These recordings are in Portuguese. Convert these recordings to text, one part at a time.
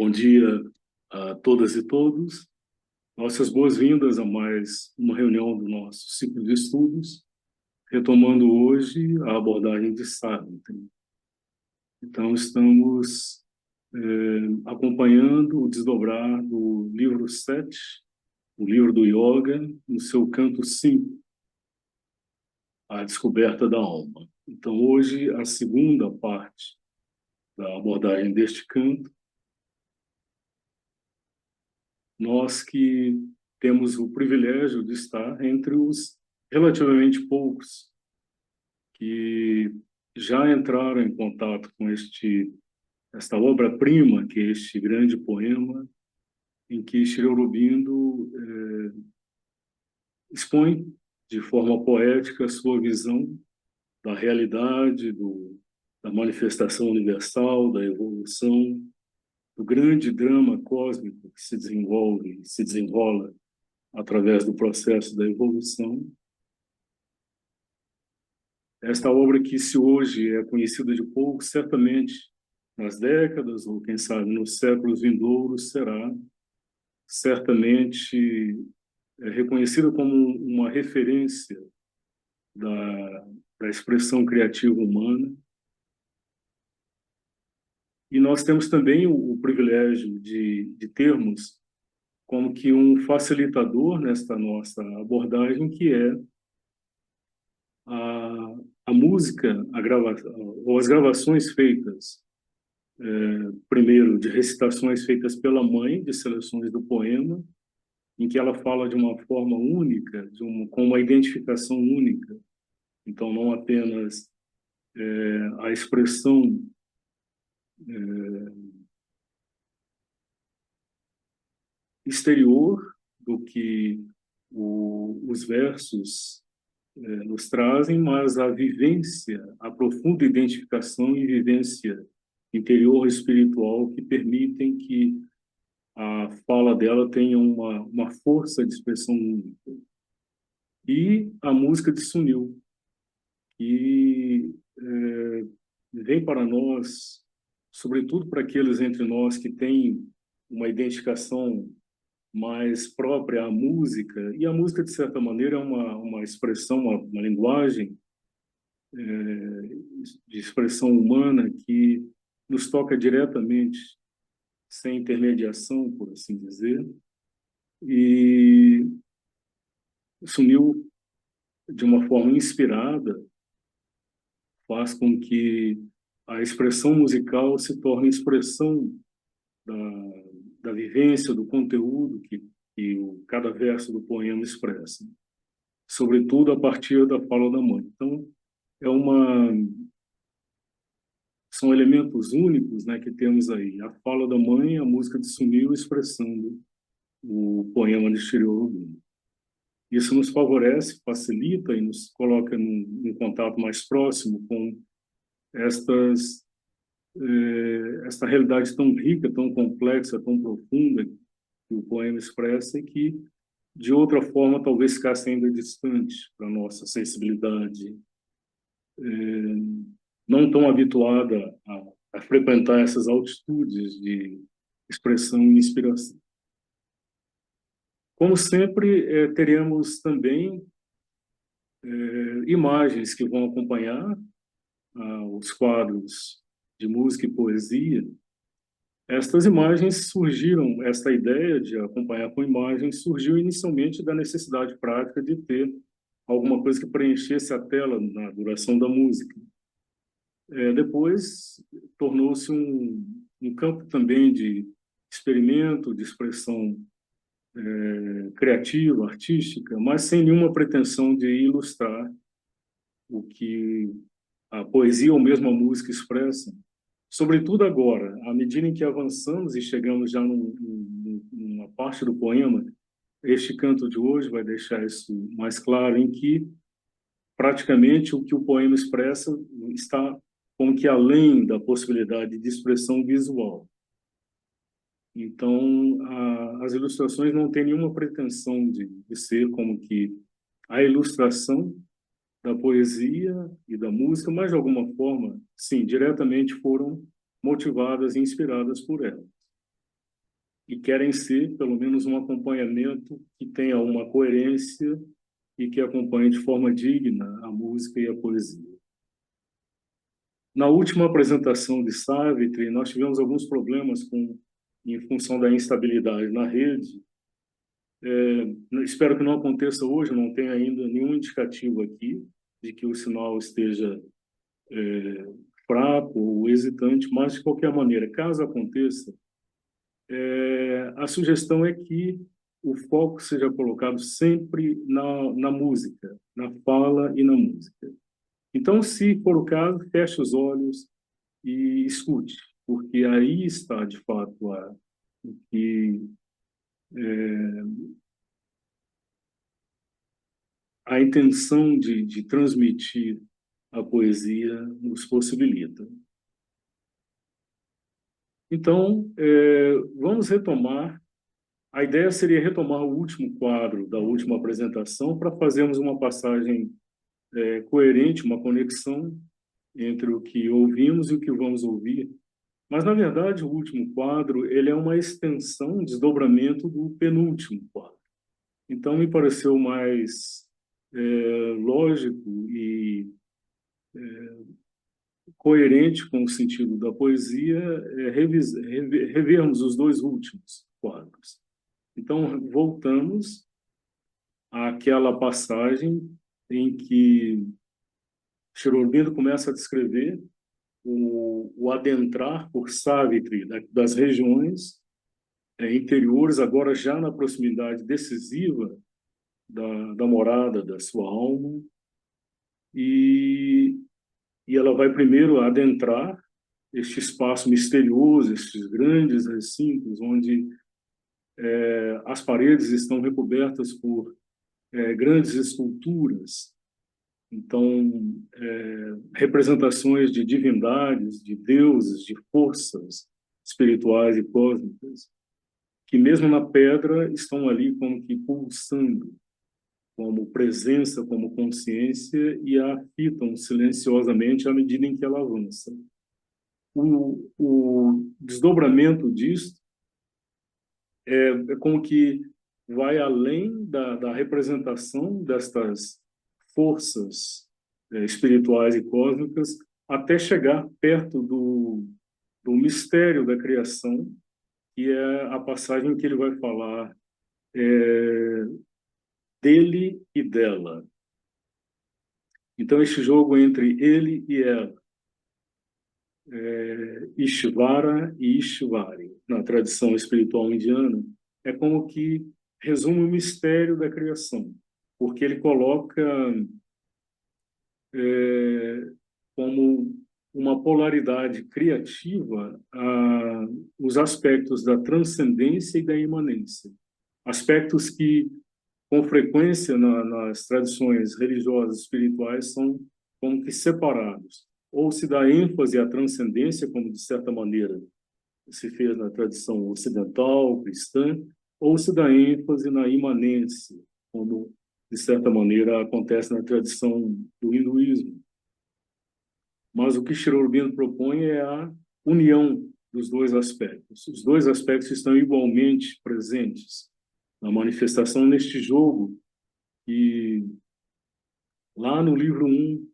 Bom dia a todas e todos. Nossas boas-vindas a mais uma reunião do nosso ciclo de estudos, retomando hoje a abordagem de Sartre. Então, estamos acompanhando o desdobrar do livro 7, o livro do Yoga, no seu canto 5, a descoberta da alma. Então, hoje, a segunda parte da abordagem deste canto, nós que temos o privilégio de estar entre os relativamente poucos que já entraram em contato com esta obra-prima, que é este grande poema, em que Sri Aurobindo expõe de forma poética a sua visão da realidade, da manifestação universal, da evolução, do grande drama cósmico que se desenvolve, se desenrola através do processo da evolução. Esta obra que, se hoje é conhecida de pouco, certamente nas décadas, ou quem sabe nos séculos vindouros, será certamente reconhecida como uma referência da expressão criativa humana. E nós temos também o privilégio de termos como que um facilitador nesta nossa abordagem, que é a música, ou as gravações feitas, primeiro, de recitações feitas pela mãe, de seleções do poema, em que ela fala de uma forma única, com uma identificação única. Então, não apenas a expressão exterior do que os versos nos trazem, mas a vivência, a profunda identificação e vivência interior espiritual que permitem que a fala dela tenha uma força de expressão única. E a música de Sunil, que vem para nós, sobretudo para aqueles entre nós que têm uma identificação mais própria à música, e a música, de certa maneira, é uma expressão, uma linguagem de expressão humana que nos toca diretamente, sem intermediação, por assim dizer, e Sunil, de uma forma inspirada, faz com que a expressão musical se torne expressão da, da vivência, do conteúdo que cada verso do poema expressa, sobretudo a partir da fala da mãe. Então, são elementos únicos, né, que temos aí. A fala da mãe, a música de Sunil expressando o poema de Sri Aurobindo. Isso nos favorece, facilita e nos coloca num contato mais próximo com esta realidade tão rica, tão complexa, tão profunda que o poema expressa e que, de outra forma, talvez ficasse ainda distante para a nossa sensibilidade, não tão habituada a frequentar essas altitudes de expressão e inspiração. Como sempre, teremos também imagens que vão acompanhar os quadros de música e poesia. Estas imagens surgiram, esta ideia de acompanhar com imagens surgiu inicialmente da necessidade prática de ter alguma coisa que preenchesse a tela na duração da música. Depois, tornou-se um campo também de experimento, de expressão criativa, artística, mas sem nenhuma pretensão de ilustrar o que a poesia ou mesmo a música expressam. Sobretudo agora, à medida em que avançamos e chegamos já numa parte do poema, este canto de hoje vai deixar isso mais claro, em que praticamente o que o poema expressa está como que além da possibilidade de expressão visual. Então, as ilustrações não têm nenhuma pretensão de ser como que a ilustração da poesia e da música, mas de alguma forma, sim, diretamente foram motivadas e inspiradas por ela. e querem ser, pelo menos, um acompanhamento que tenha uma coerência e que acompanhe de forma digna a música e a poesia. Na última apresentação de Savitri, nós tivemos alguns problemas em função da instabilidade na rede. Espero que não aconteça hoje, não tem ainda nenhum indicativo aqui de que o sinal esteja fraco ou hesitante, mas, de qualquer maneira, caso aconteça, a sugestão é que o foco seja colocado sempre na música, na fala e na música. Então, se for o caso, feche os olhos e escute, porque aí está, de fato, que a intenção de transmitir a poesia nos possibilita. Então, vamos retomar. A ideia seria retomar o último quadro da última apresentação para fazermos uma passagem coerente, uma conexão entre o que ouvimos e o que vamos ouvir. Mas, na verdade, o último quadro ele é uma extensão, um desdobramento do penúltimo quadro. Então, me pareceu mais lógico e coerente com o sentido da poesia revermos os dois últimos quadros. Então, voltamos àquela passagem em que Sri Aurobindo começa a descrever o adentrar por Savitri das regiões interiores, agora já na proximidade decisiva da morada da sua alma, e ela vai primeiro adentrar este espaço misterioso, estes grandes recintos, onde as paredes estão recobertas por grandes esculturas, então, representações de divindades, de deuses, de forças espirituais e cósmicas, que mesmo na pedra estão ali como que pulsando, como presença, como consciência, e a fitam silenciosamente à medida em que ela avança. O desdobramento disto é como que vai além da representação destas forças espirituais e cósmicas até chegar perto do mistério da criação, que é a passagem que ele vai falar dele e dela. Então, este jogo entre ele e ela, Ishvara e Ishvari, na tradição espiritual indiana, é como que resume o mistério da criação, porque ele coloca como uma polaridade criativa os aspectos da transcendência e da imanência, aspectos que, com frequência, nas tradições religiosas espirituais, são como que separados. Ou se dá ênfase à transcendência, como de certa maneira se fez na tradição ocidental, cristã, ou se dá ênfase na imanência, como de certa maneira acontece na tradição do hinduísmo. Mas o que Sri Aurobindo propõe é a união dos dois aspectos. Os dois aspectos estão igualmente presentes na manifestação neste jogo, e lá no livro 1,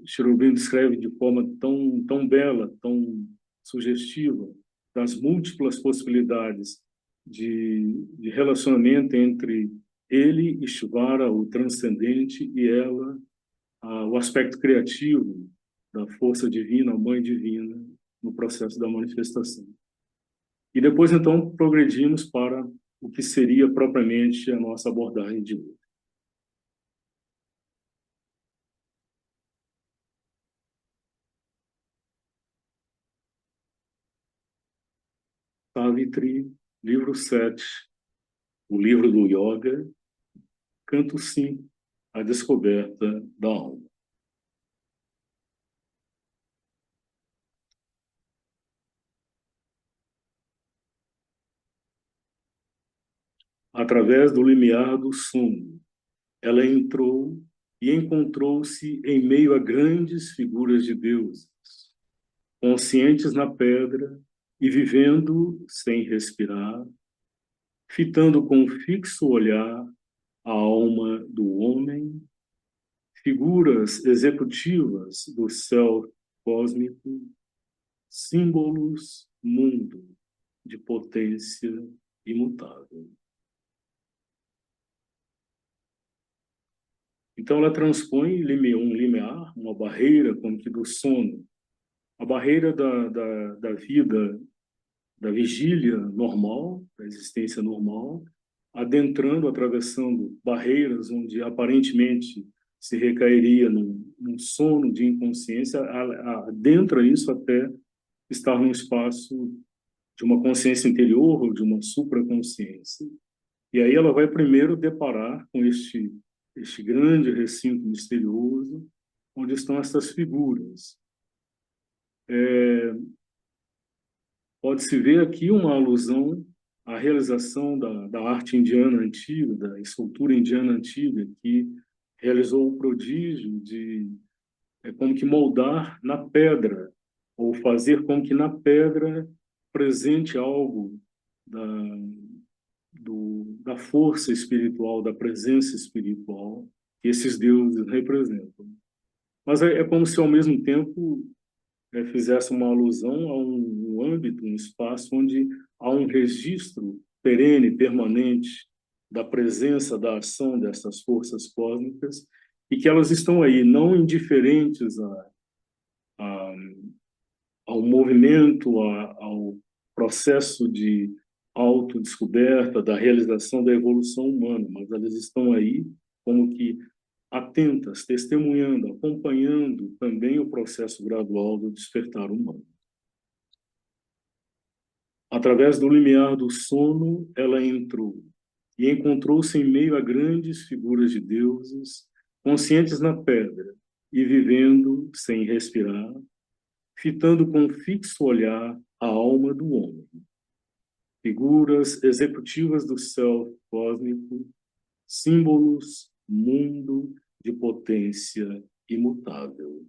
Sri Aurobindo descreve de forma tão bela, tão sugestiva, das múltiplas possibilidades de relacionamento entre ele, Ishvara, o transcendente, e ela, o aspecto criativo da força divina, a mãe divina, no processo da manifestação. E depois, então, progredimos para o que seria propriamente a nossa abordagem de hoje. Savitri, livro 7, o livro do Yoga, canto 5, a descoberta da alma. Através do limiar do sono, ela entrou e encontrou-se em meio a grandes figuras de deuses, conscientes na pedra e vivendo sem respirar, fitando com fixo olhar a alma do homem, figuras executivas do céu cósmico, símbolos, mundo de potência imutável. Então, ela transpõe um limiar, uma barreira, como que do sono, a barreira da vida, da vigília normal, da existência normal, adentrando, atravessando barreiras onde aparentemente se recairia num sono de inconsciência, adentra isso até estar num espaço de uma consciência interior ou de uma supraconsciência. E aí ela vai primeiro deparar com este grande recinto misterioso, onde estão essas figuras. Pode-se ver aqui uma alusão à realização da arte indiana antiga, da escultura indiana antiga, que realizou o prodígio de como que moldar na pedra, ou fazer com que na pedra presente algo da, da força espiritual, da presença espiritual que esses deuses representam. Mas é como se, ao mesmo tempo, fizesse uma alusão a um âmbito, um espaço onde há um registro perene, permanente, da presença, da ação dessas forças cósmicas, e que elas estão aí, não indiferentes a, ao movimento, ao processo de autodescoberta, da realização da evolução humana, mas elas estão aí como que atentas, testemunhando, acompanhando também o processo gradual do despertar humano. Através do limiar do sono, ela entrou e encontrou-se em meio a grandes figuras de deuses, conscientes na pedra e vivendo sem respirar, fitando com fixo olhar a alma do homem. Figuras executivas do céu cósmico, símbolos, mundo de potência imutável.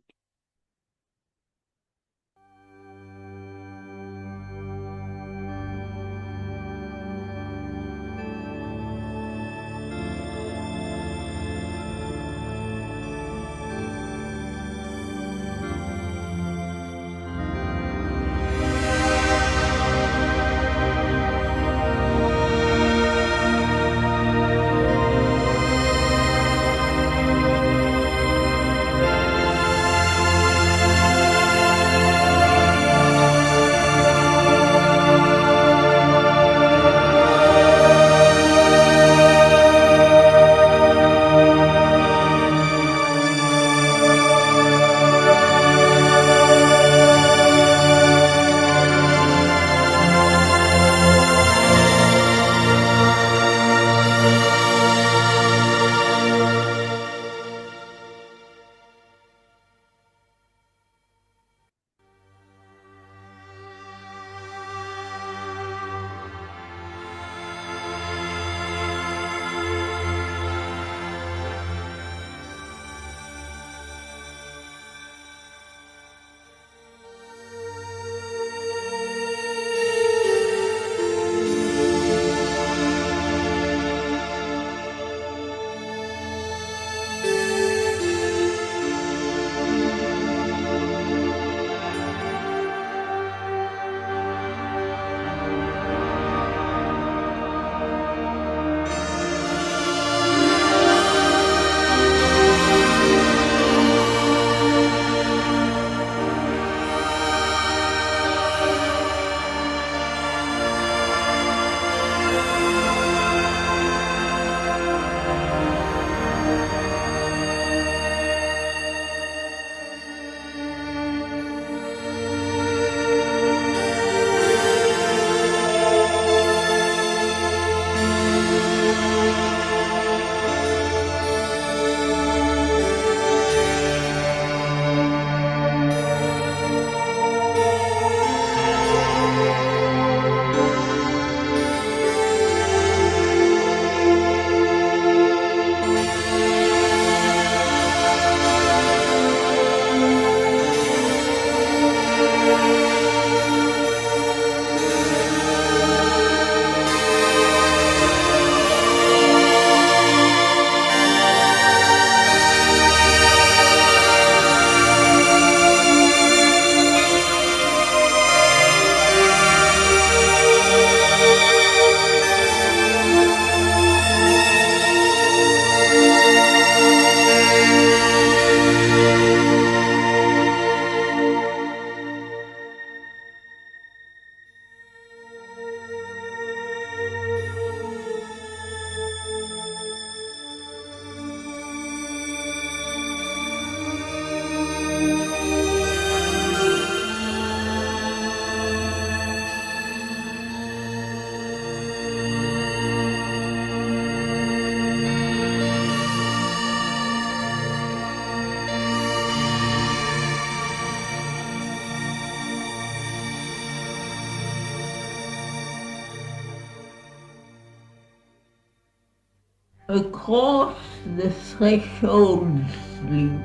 Across the threshold sleep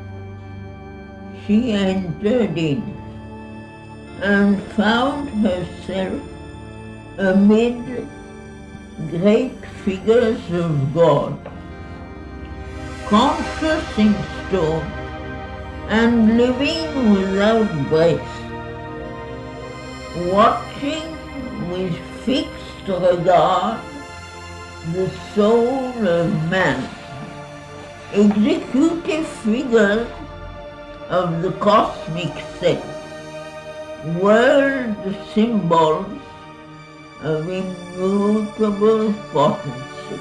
she entered in and found herself amid great figures of God, conscious in stone and living without breath, watching with fixed regard the soul of man, executive figure of the cosmic self, world symbols of immutable potency.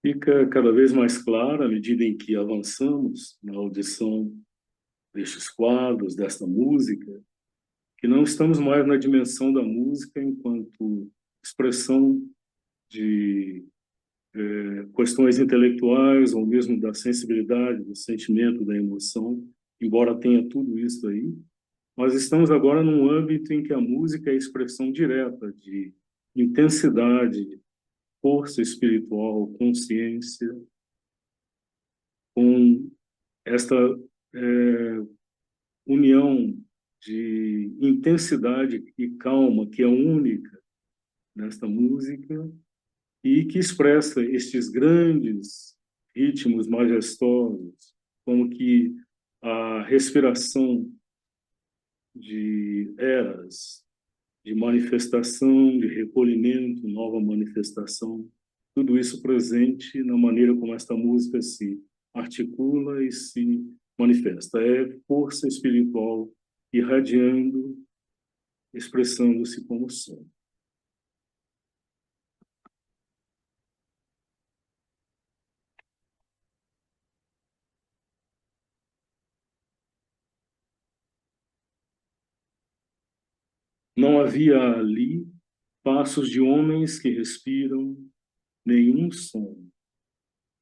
Fica cada vez mais claro à medida em que avançamos na audição destes quadros, desta música, que não estamos mais na dimensão da música enquanto expressão de questões intelectuais ou mesmo da sensibilidade, do sentimento, da emoção, embora tenha tudo isso aí, nós estamos agora num âmbito em que a música é a expressão direta de intensidade, força espiritual, consciência, com esta união de intensidade e calma que é única nesta música e que expressa estes grandes ritmos majestosos, como que a respiração de eras, de manifestação, de recolhimento, nova manifestação, tudo isso presente na maneira como esta música se articula e se manifesta. É força espiritual irradiando expressando-se como som. Não havia ali passos de homens que respiram, nenhum som,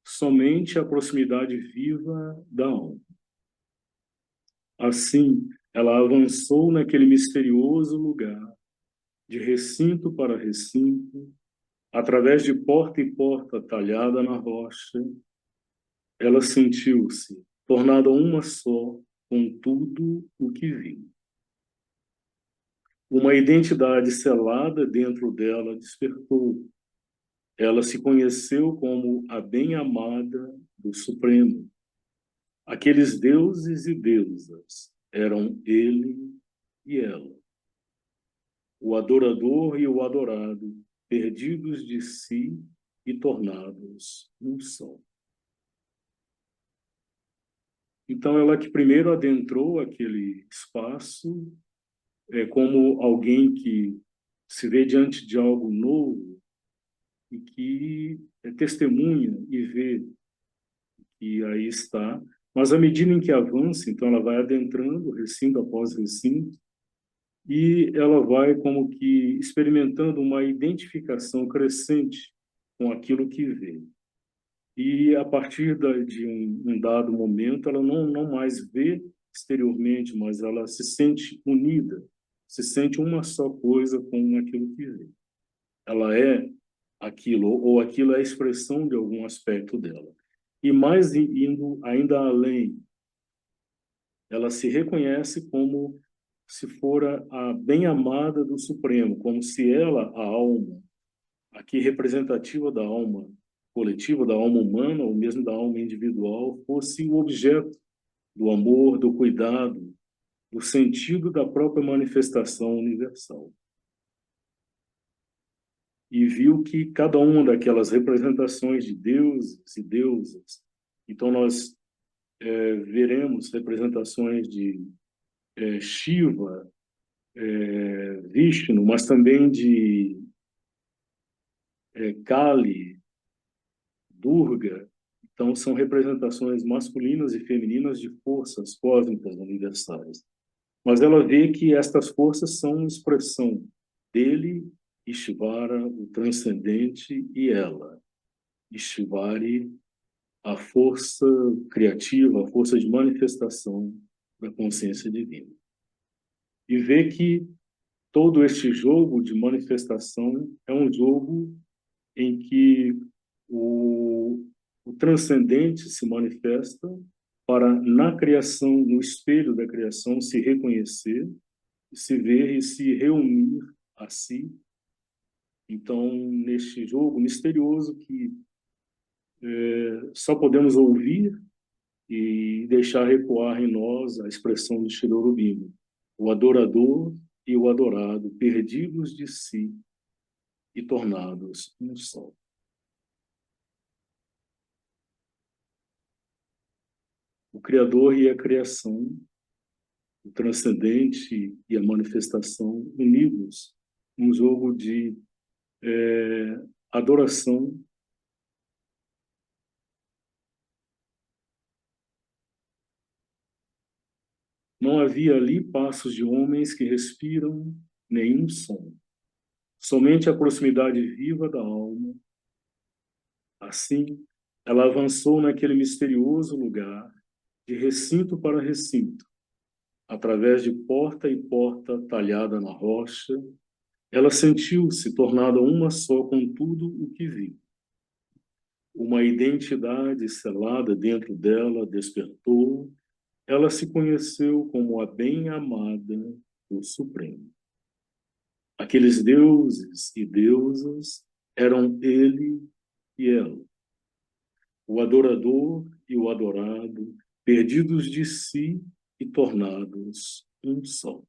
somente a proximidade viva da alma. Assim, ela avançou naquele misterioso lugar, de recinto para recinto, através de porta e porta talhada na rocha. Ela sentiu-se tornada uma só com tudo o que viu. Uma identidade selada dentro dela despertou. Ela se conheceu como a bem-amada do Supremo. Aqueles deuses e deusas eram ele e ela. O adorador e o adorado, perdidos de si e tornados um só. Então, ela que primeiro adentrou aquele espaço, como alguém que se vê diante de algo novo e que testemunha e vê que aí está. Mas à medida em que avança, então ela vai adentrando recinto após recinto e ela vai como que experimentando uma identificação crescente com aquilo que vê. E a partir de um dado momento, ela não mais vê exteriormente, mas ela se sente unida, se sente uma só coisa com aquilo que vê. Ela é aquilo, ou aquilo é a expressão de algum aspecto dela. E mais indo ainda além, ela se reconhece como se fora a bem-amada do Supremo, como se ela, a alma, aqui representativa da alma coletiva, da alma humana, ou mesmo da alma individual, fosse o objeto do amor, do cuidado, do sentido da própria manifestação universal. E viu que cada uma daquelas representações de deuses e deusas, então nós veremos representações de Shiva, Vishnu, mas também de Kali, Durga. Então, são representações masculinas e femininas de forças cósmicas universais. Mas ela vê que estas forças são expressão dele, Ishvara, o transcendente, e ela, Ishvari, a força criativa, a força de manifestação da consciência divina. E vê que todo este jogo de manifestação é um jogo em que o transcendente se manifesta para, na criação, no espelho da criação, se reconhecer, se ver e se reunir a si. Então, neste jogo misterioso que só podemos ouvir e deixar recuar em nós a expressão de Shri Aurobindo, o adorador e o adorado, perdidos de si e tornados um só. O Criador e a criação, o transcendente e a manifestação unidos, um jogo de adoração. Não havia ali passos de homens que respiram nenhum som, somente a proximidade viva da alma. Assim, ela avançou naquele misterioso lugar, de recinto para recinto, através de porta e porta talhada na rocha. Ela sentiu-se tornada uma só com tudo o que viu. Uma identidade selada dentro dela despertou. Ela se conheceu como a bem-amada do Supremo. Aqueles deuses e deusas eram ele e ela. O adorador e o adorado, perdidos de si e tornados um só.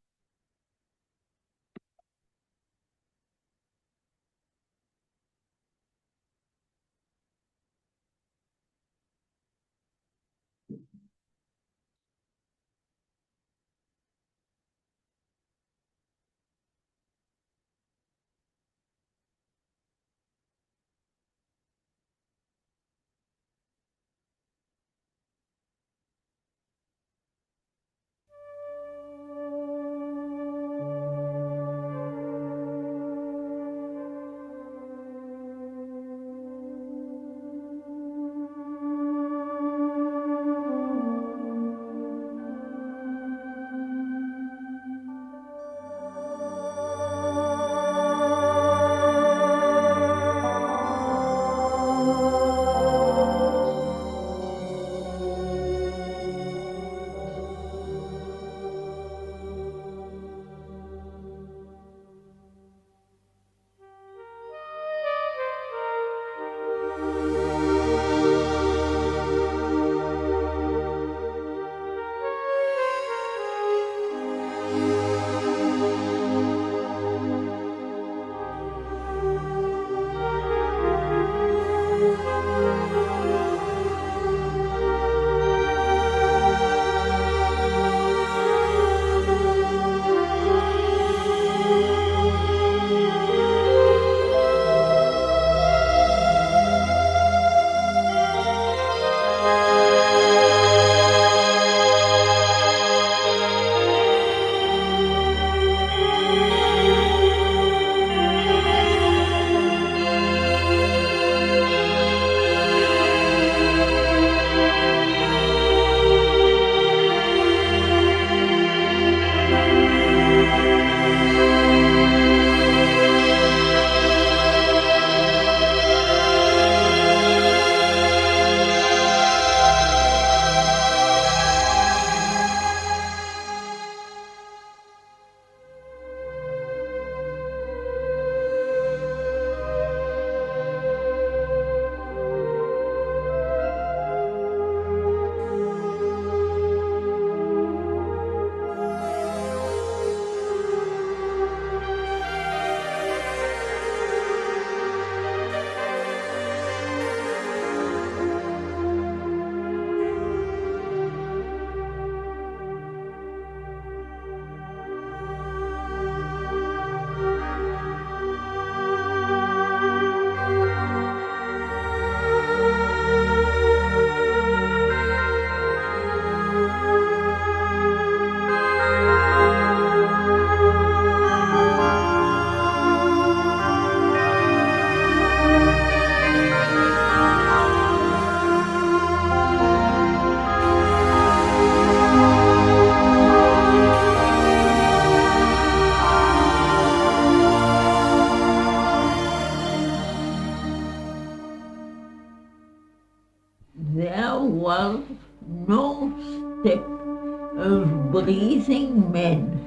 amazing men,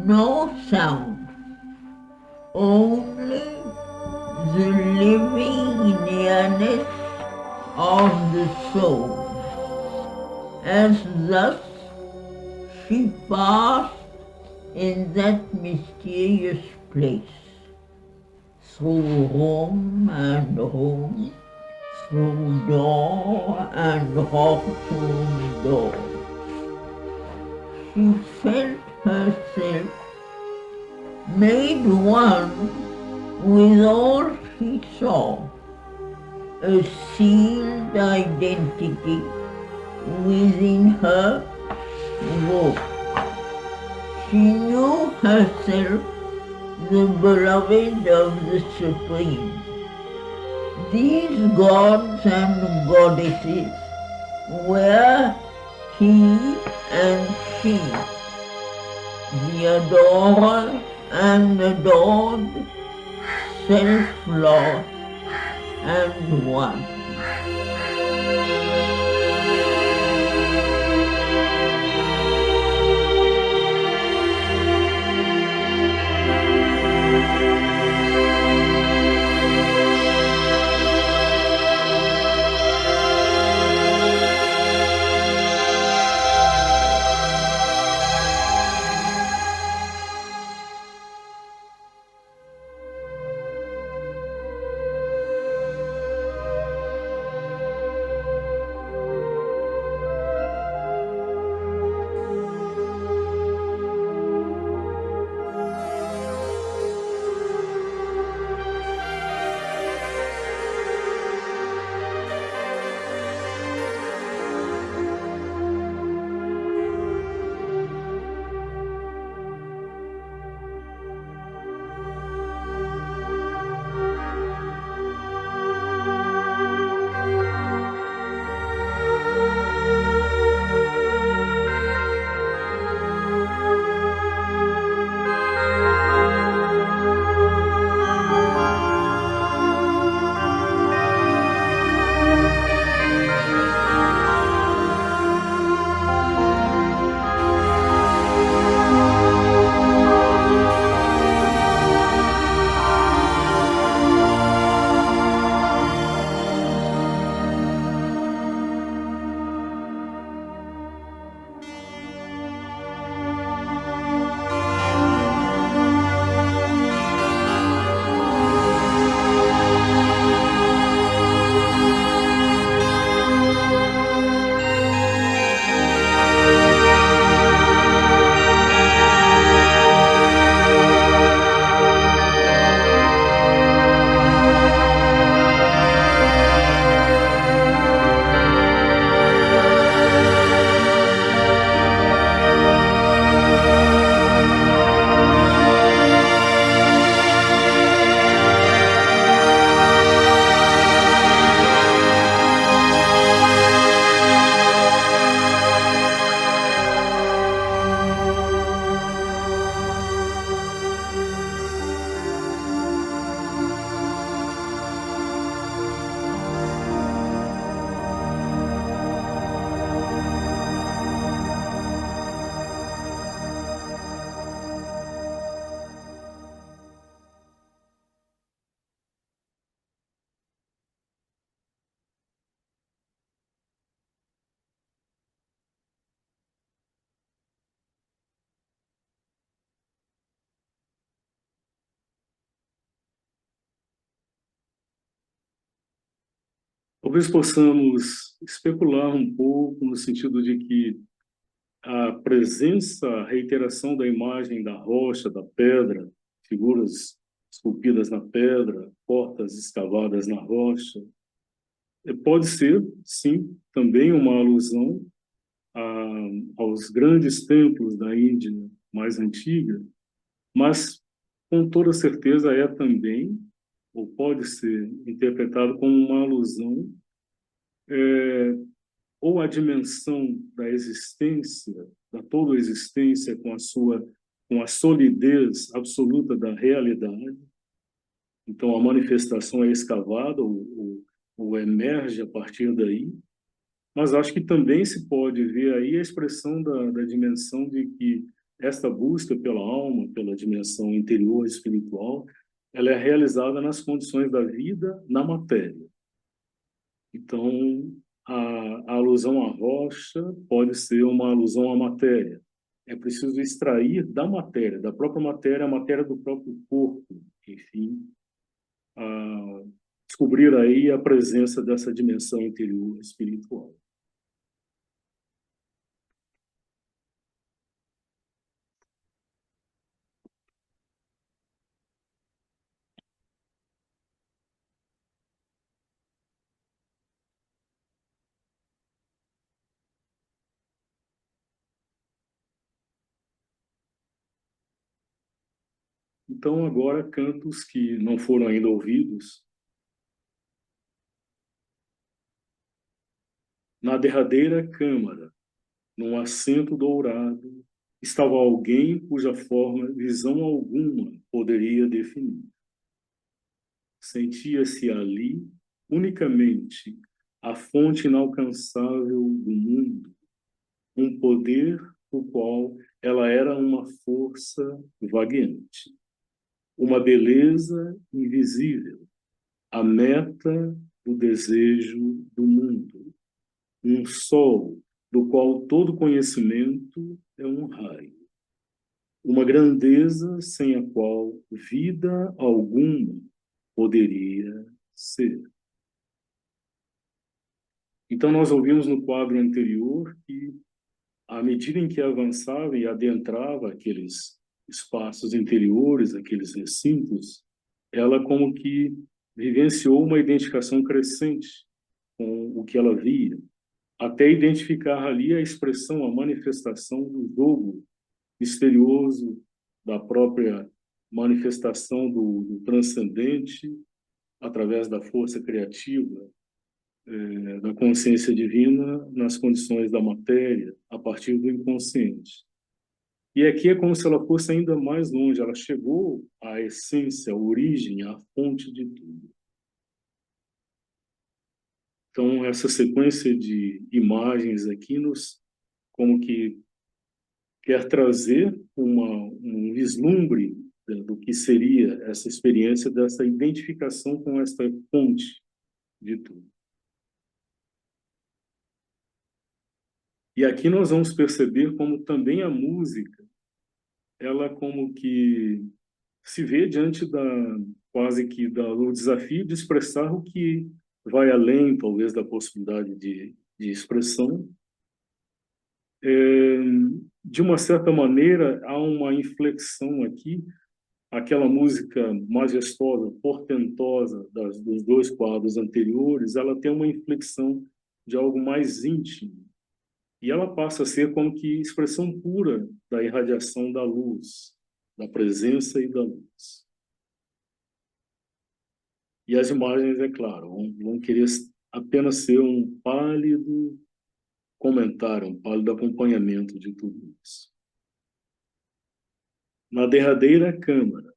no sound, only the living nearness of the soul. As thus she passed in that mysterious place, through room and home, through door and rock-hewn door. She felt herself made one with all she saw, a sealed identity within her woke. She knew herself the beloved of the Supreme. These gods and goddesses were he and she, the adorer and adored, self-lost and one. Talvez possamos especular um pouco no sentido de que a presença, a reiteração da imagem da rocha, da pedra, figuras esculpidas na pedra, portas escavadas na rocha, pode ser, sim, também uma alusão aos grandes templos da Índia mais antiga, mas com toda certeza é também, ou pode ser interpretado como uma alusão ou a dimensão da existência, da toda existência com a solidez absoluta da realidade. Então, a manifestação é escavada ou emerge a partir daí, Mas acho que também se pode ver aí a expressão da dimensão de que esta busca pela alma, pela dimensão interior espiritual, ela é realizada nas condições da vida na matéria. Então, a alusão à rocha pode ser uma alusão à matéria. É preciso extrair da matéria, da própria matéria, a matéria do próprio corpo, enfim, descobrir aí a presença dessa dimensão interior espiritual. Então, agora, cantos que não foram ainda ouvidos. Na derradeira câmara, num assento dourado, estava alguém cuja forma visão alguma poderia definir. Sentia-se ali unicamente a fonte inalcançável do mundo, um poder do qual ela era uma força vagueante, uma beleza invisível, a meta do desejo do mundo, um sol do qual todo conhecimento é um raio, uma grandeza sem a qual vida alguma poderia ser. Então, nós ouvimos no quadro anterior que, à medida em que avançava e adentrava aqueles espaços interiores, aqueles recintos, ela como que vivenciou uma identificação crescente com o que ela via, até identificar ali a expressão, a manifestação do jogo misterioso da própria manifestação do transcendente através da força criativa, da consciência divina nas condições da matéria, a partir do inconsciente. E aqui é como se ela fosse ainda mais longe, ela chegou à essência, à origem, à fonte de tudo. Então, essa sequência de imagens aqui nos, como que quer trazer um vislumbre do que seria essa experiência, dessa identificação com esta fonte de tudo. E aqui nós vamos perceber como também a música, ela como que se vê diante da quase que do desafio de expressar o que vai além, talvez, da possibilidade de expressão. De uma certa maneira, há uma inflexão aqui, aquela música majestosa, portentosa dos dois quadros anteriores, ela tem uma inflexão de algo mais íntimo. E ela passa a ser como que expressão pura da irradiação da luz, da presença e da luz. E as imagens, é claro, vão querer apenas ser um pálido comentário, um pálido acompanhamento de tudo isso. Na derradeira câmara,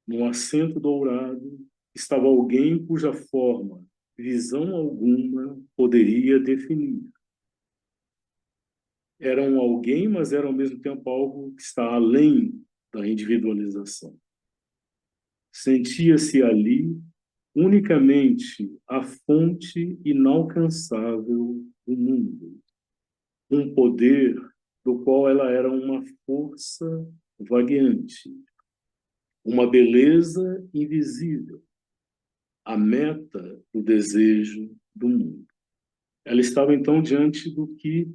num assento dourado, estava alguém cuja forma, visão alguma, poderia definir. Era um alguém, mas era ao mesmo tempo algo que está além da individualização. Sentia-se ali unicamente a fonte inalcançável do mundo, um poder do qual ela era uma força vagueante, uma beleza invisível, a meta do desejo do mundo. Ela estava então diante do que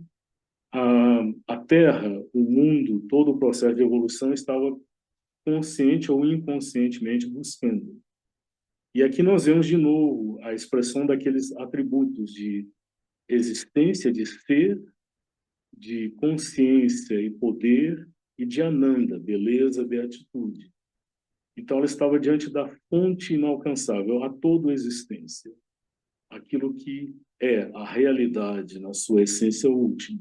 a Terra, o mundo, todo o processo de evolução estava consciente ou inconscientemente buscando. E aqui nós vemos de novo a expressão daqueles atributos de existência, de ser, de consciência e poder, e de Ananda, beleza, beatitude. Então ela estava diante da fonte inalcançável, a toda existência, aquilo que é a realidade na sua essência última.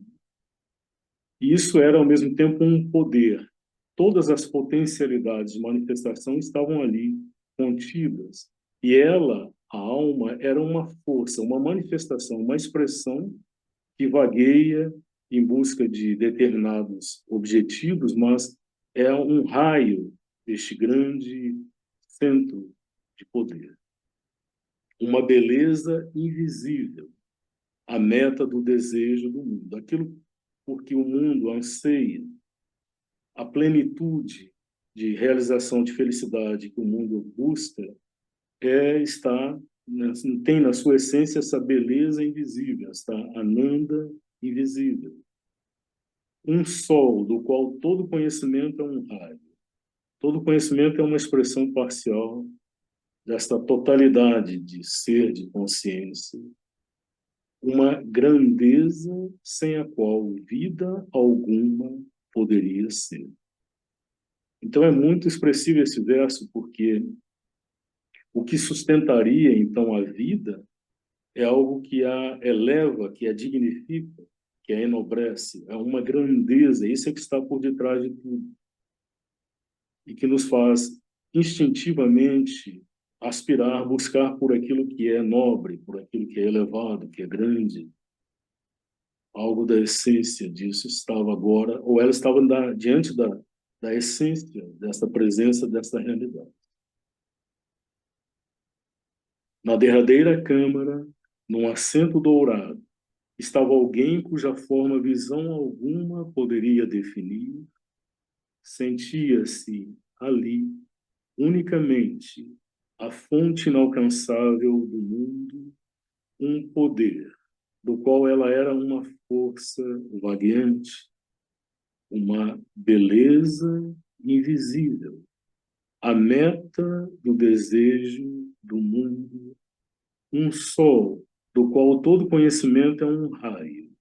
E isso era ao mesmo tempo um poder. Todas as potencialidades de manifestação estavam ali contidas. E ela, a alma, era uma força, uma manifestação, uma expressão que vagueia em busca de determinados objetivos, mas é um raio deste grande centro de poder. Uma beleza invisível, a meta do desejo do mundo, aquilo por que o mundo anseia, a plenitude de realização de felicidade que o mundo busca tem na sua essência essa beleza invisível, esta Ananda invisível. Um sol do qual todo conhecimento é um raio. Todo conhecimento é uma expressão parcial desta totalidade de ser, de consciência. Uma grandeza sem a qual vida alguma poderia ser. Então é muito expressivo esse verso, porque o que sustentaria, então, a vida é algo que a eleva, que a dignifica, que a enobrece, é uma grandeza, isso é que está por detrás de tudo. E que nos faz instintivamente aspirar, buscar por aquilo que é nobre, por aquilo que é elevado, que é grande. Algo da essência disso estava agora, ou ela estava diante da essência dessa presença, dessa realidade. Na derradeira câmara, num assento dourado, estava alguém cuja forma visão alguma poderia definir. Sentia-se ali unicamente a fonte inalcançável do mundo, um poder, do qual ela era uma força vagueante, uma beleza invisível, a meta do desejo do mundo, um sol do qual todo conhecimento é um raio,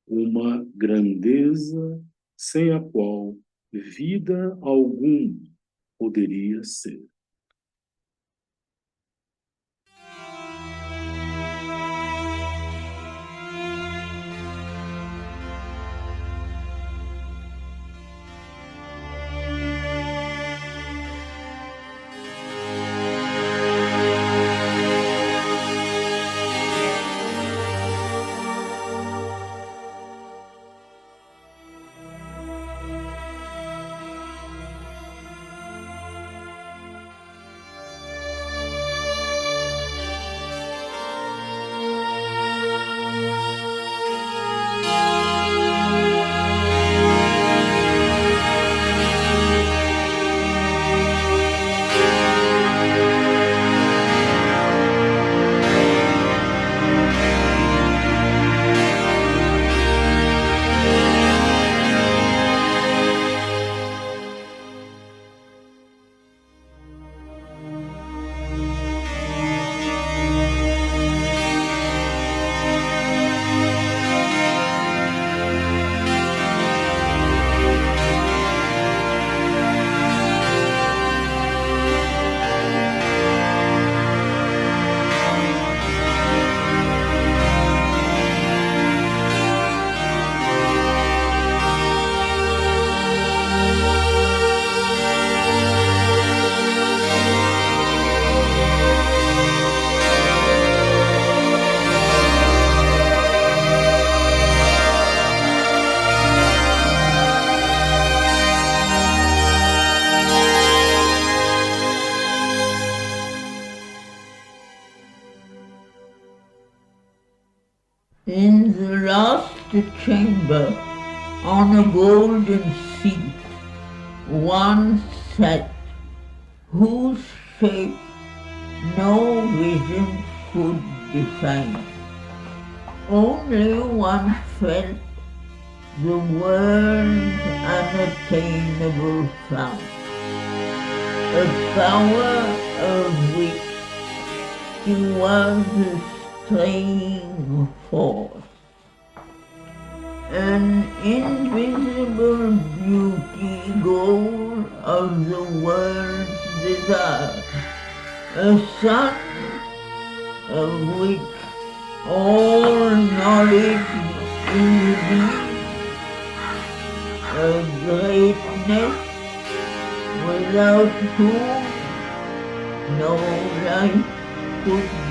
uma grandeza sem a qual vida alguma poderia ser. In the last chamber, on a golden seat, one sat, whose shape no vision could define. Only one felt the world unattainable found, a power of which he was the staying force, an invisible beauty goal of the world's desire, a sun of which all knowledge is deep, a greatness without whom no life could be.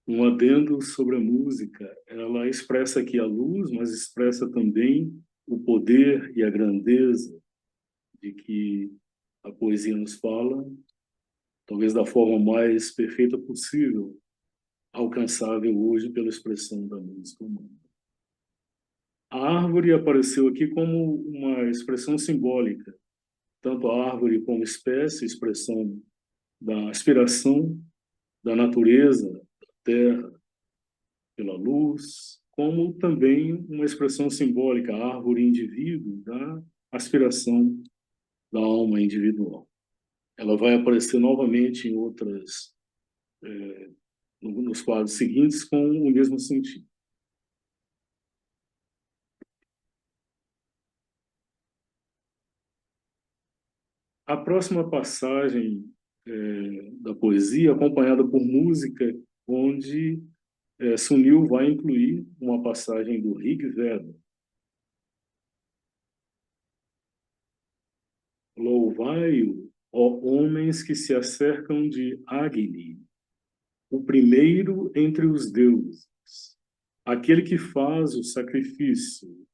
Um adendo sobre a música, ela expressa aqui a luz, mas expressa também o poder e a grandeza de que a poesia nos fala, talvez da forma mais perfeita possível, alcançável hoje pela expressão da música humana. A árvore apareceu aqui como uma expressão simbólica, tanto a árvore como espécie, expressão da aspiração da natureza, da terra, pela luz, como também uma expressão simbólica, a árvore indivíduo, da aspiração da alma individual. Ela vai aparecer novamente em outras, nos quadros seguintes, com o mesmo sentido. A próxima passagem da poesia, acompanhada por música, onde Sunil vai incluir uma passagem do Rig Veda. Louvai-o, ó homens que se acercam de Agni, o primeiro entre os deuses, aquele que faz o sacrifício,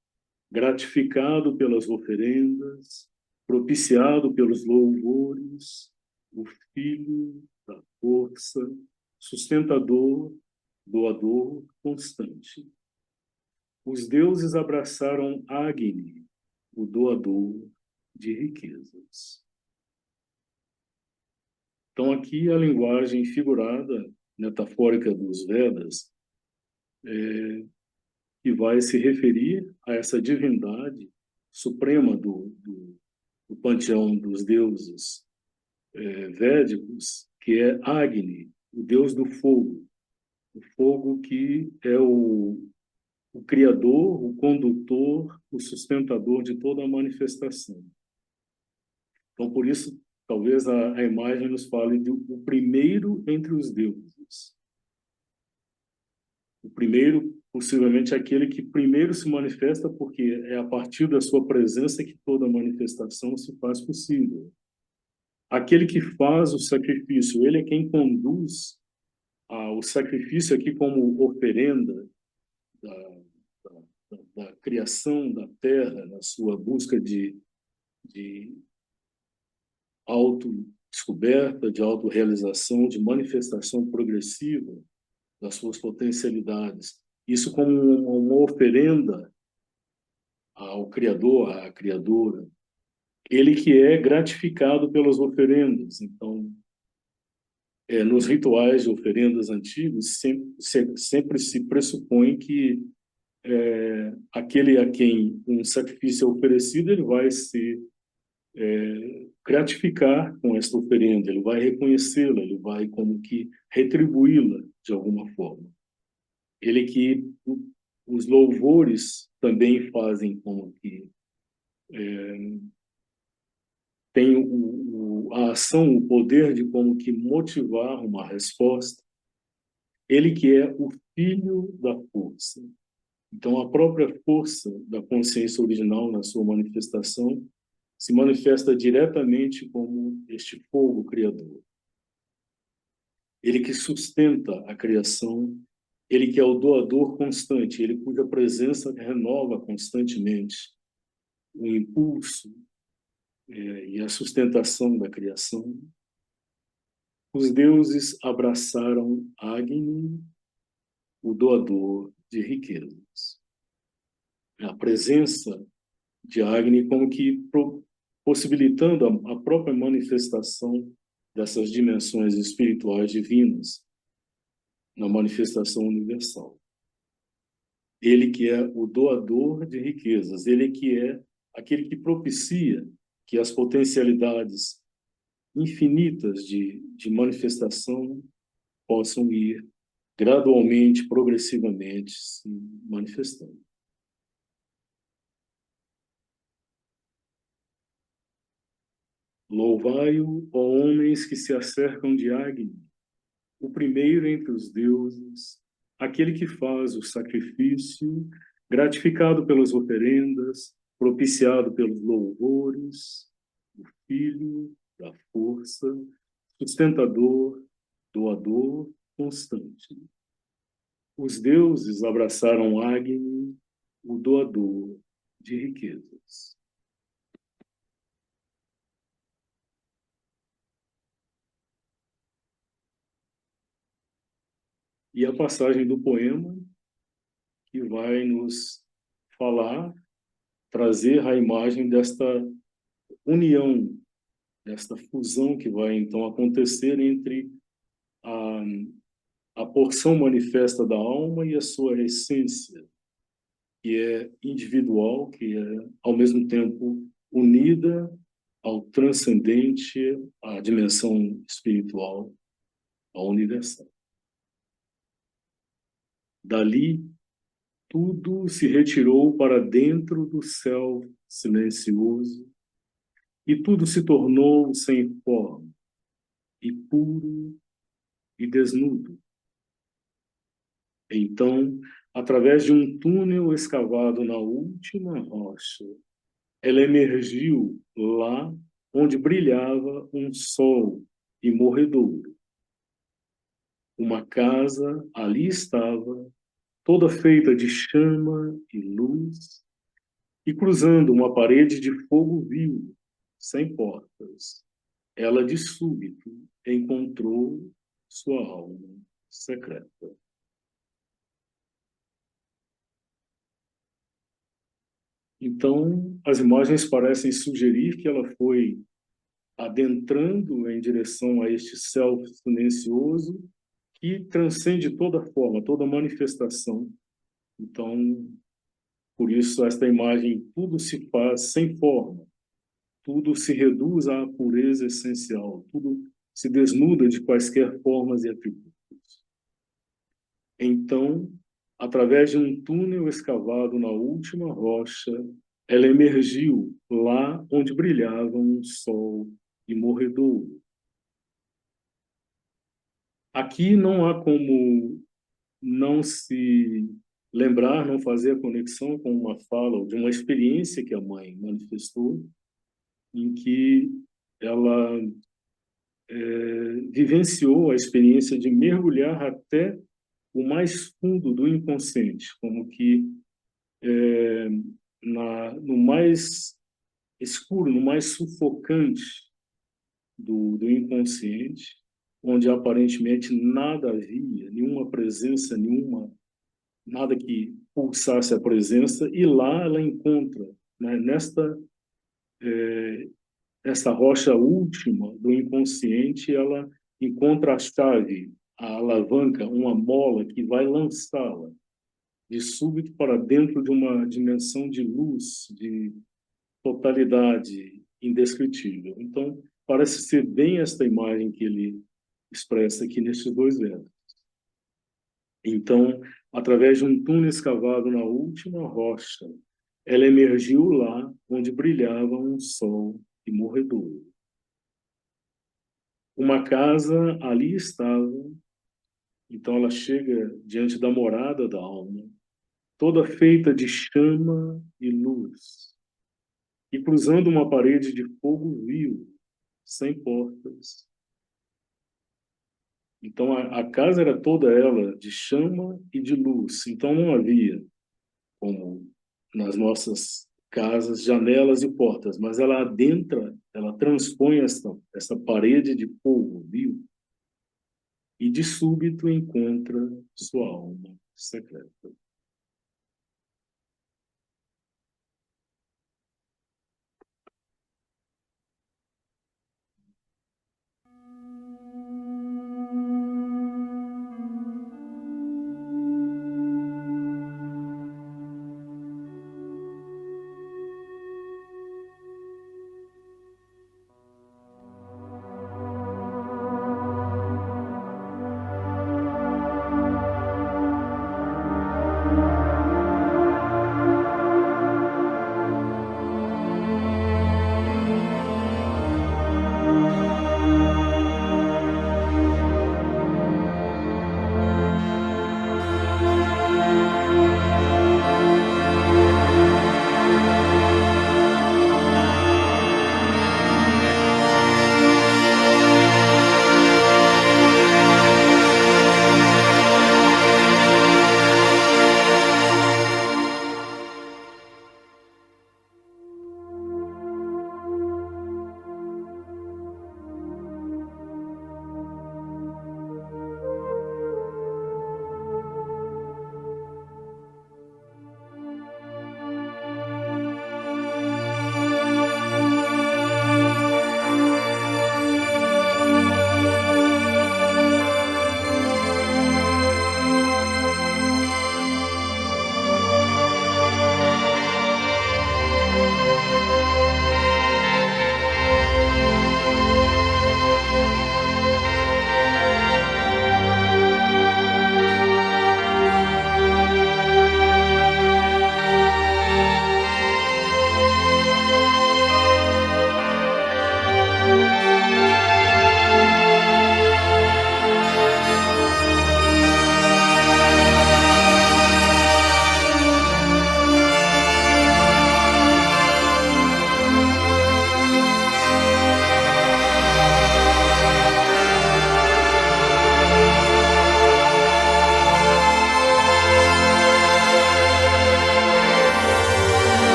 gratificado pelas oferendas, propiciado pelos louvores, o filho da força, sustentador, doador constante. Os deuses abraçaram Agni, o doador de riquezas. Então, aqui a linguagem figurada, metafórica dos Vedas, que vai se referir a essa divindade suprema do panteão dos deuses védicos, que é Agni, o deus do fogo. O fogo que é o criador, o condutor, o sustentador de toda a manifestação. Então, por isso, talvez a imagem nos fale do primeiro entre os deuses. O primeiro, possivelmente, é aquele que primeiro se manifesta, porque é a partir da sua presença que toda manifestação se faz possível. Aquele que faz o sacrifício, ele é quem conduz o sacrifício aqui como oferenda da, da criação da terra, na sua busca de autodescoberta, de autorrealização, de manifestação progressiva das suas potencialidades. Isso como uma oferenda ao Criador, à Criadora. Ele que é gratificado pelas oferendas. Então, nos rituais de oferendas antigos, sempre se pressupõe que aquele a quem um sacrifício é oferecido, ele vai se gratificar com esta oferenda, ele vai reconhecê-la, ele vai como que retribuí-la de alguma forma. Ele que os louvores também fazem como que tem a ação, o poder de como que motivar uma resposta. Ele que é o filho da força. Então, a própria força da consciência original na sua manifestação se manifesta diretamente como este fogo criador. Ele que sustenta a criação, ele que é o doador constante, ele cuja presença renova constantemente o impulso e a sustentação da criação. Os deuses abraçaram Agni, o doador de riquezas. A presença de Agni como que possibilitando a própria manifestação dessas dimensões espirituais divinas na manifestação universal. Ele que é o doador de riquezas, ele que é aquele que propicia que as potencialidades infinitas de manifestação possam ir gradualmente, progressivamente se manifestando. Louvai-o, ó homens que se acercam de Agni, o primeiro entre os deuses, aquele que faz o sacrifício, gratificado pelas oferendas, propiciado pelos louvores, o filho da força, sustentador, doador constante. Os deuses abraçaram Agni, o doador de riquezas. E a passagem do poema que vai nos falar, trazer a imagem desta união, desta fusão que vai então acontecer entre a, a porção manifesta da alma e a sua essência, que é individual, que é ao mesmo tempo unida ao transcendente, à dimensão espiritual, ao universal. Dali, tudo se retirou para dentro do céu silencioso e tudo se tornou sem forma e puro e desnudo. Então, através de um túnel escavado na última rocha, ela emergiu lá onde brilhava um sol imorredouro. Uma casa ali estava, toda feita de chama e luz, e cruzando uma parede de fogo vivo, sem portas, ela de súbito encontrou sua alma secreta. Então, as imagens parecem sugerir que ela foi adentrando em direção a este self silencioso que transcende toda forma, toda manifestação. Então, por isso, esta imagem, tudo se faz sem forma, tudo se reduz à pureza essencial, tudo se desnuda de quaisquer formas e atributos. Então, através de um túnel escavado na última rocha, ela emergiu lá onde brilhava um sol imorredouro. Aqui não há como não se lembrar, não fazer a conexão com uma fala ou de uma experiência que a mãe manifestou, em que ela vivenciou a experiência de mergulhar até o mais fundo do inconsciente, como que no mais escuro, no mais sufocante do inconsciente, onde aparentemente nada havia, nenhuma presença, nada que pulsasse a presença, e lá ela encontra, né, nesta rocha última do inconsciente, ela encontra a chave, a alavanca, uma mola que vai lançá-la de súbito para dentro de uma dimensão de luz, de totalidade indescritível. Então, parece ser bem esta imagem que ele expressa aqui nesses dois versos. Então, através de um túnel escavado na última rocha, ela emergiu lá onde brilhava um sol imorredouro. Uma casa ali estava, então ela chega diante da morada da alma, toda feita de chama e luz, e cruzando uma parede de fogo vivo, sem portas. Então a casa era toda ela de chama e de luz, então não havia, como nas nossas casas, janelas e portas, mas ela adentra, ela transpõe essa parede de fogo vivo e de súbito encontra sua alma secreta.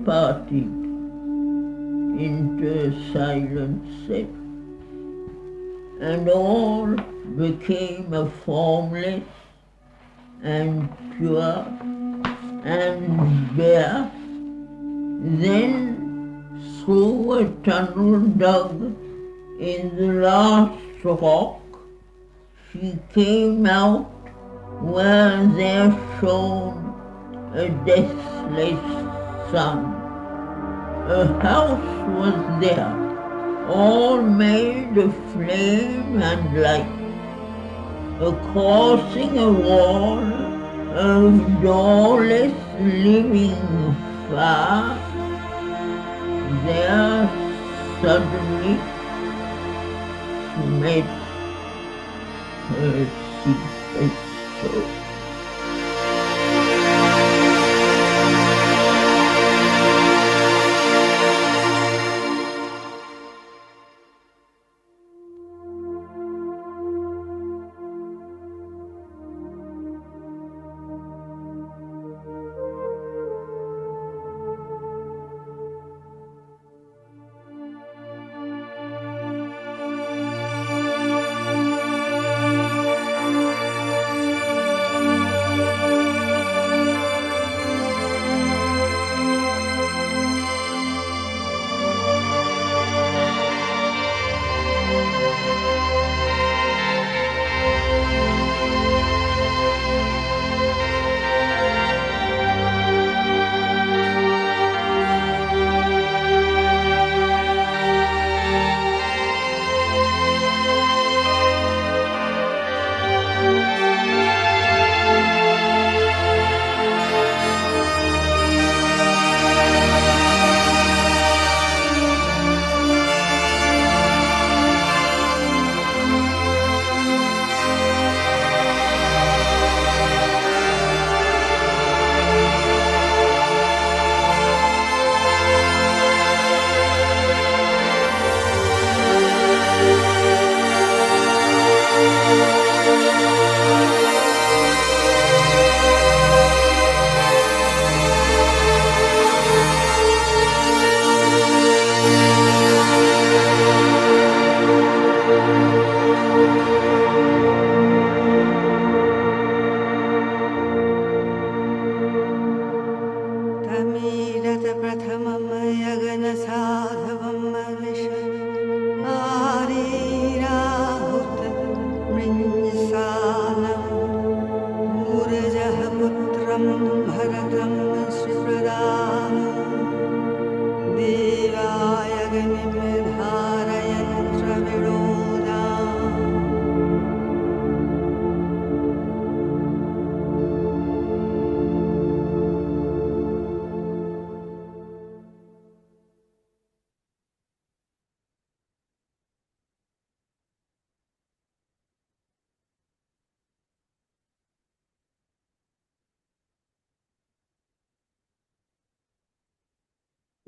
parted into a silent set, and all became a formless and pure and bare. Then, through a tunnel dug in the last rock, she came out where there shone a deathless sun. A house was there, all made of flame and light, crossing a wall of doorless living fire. There suddenly she met her secret soul.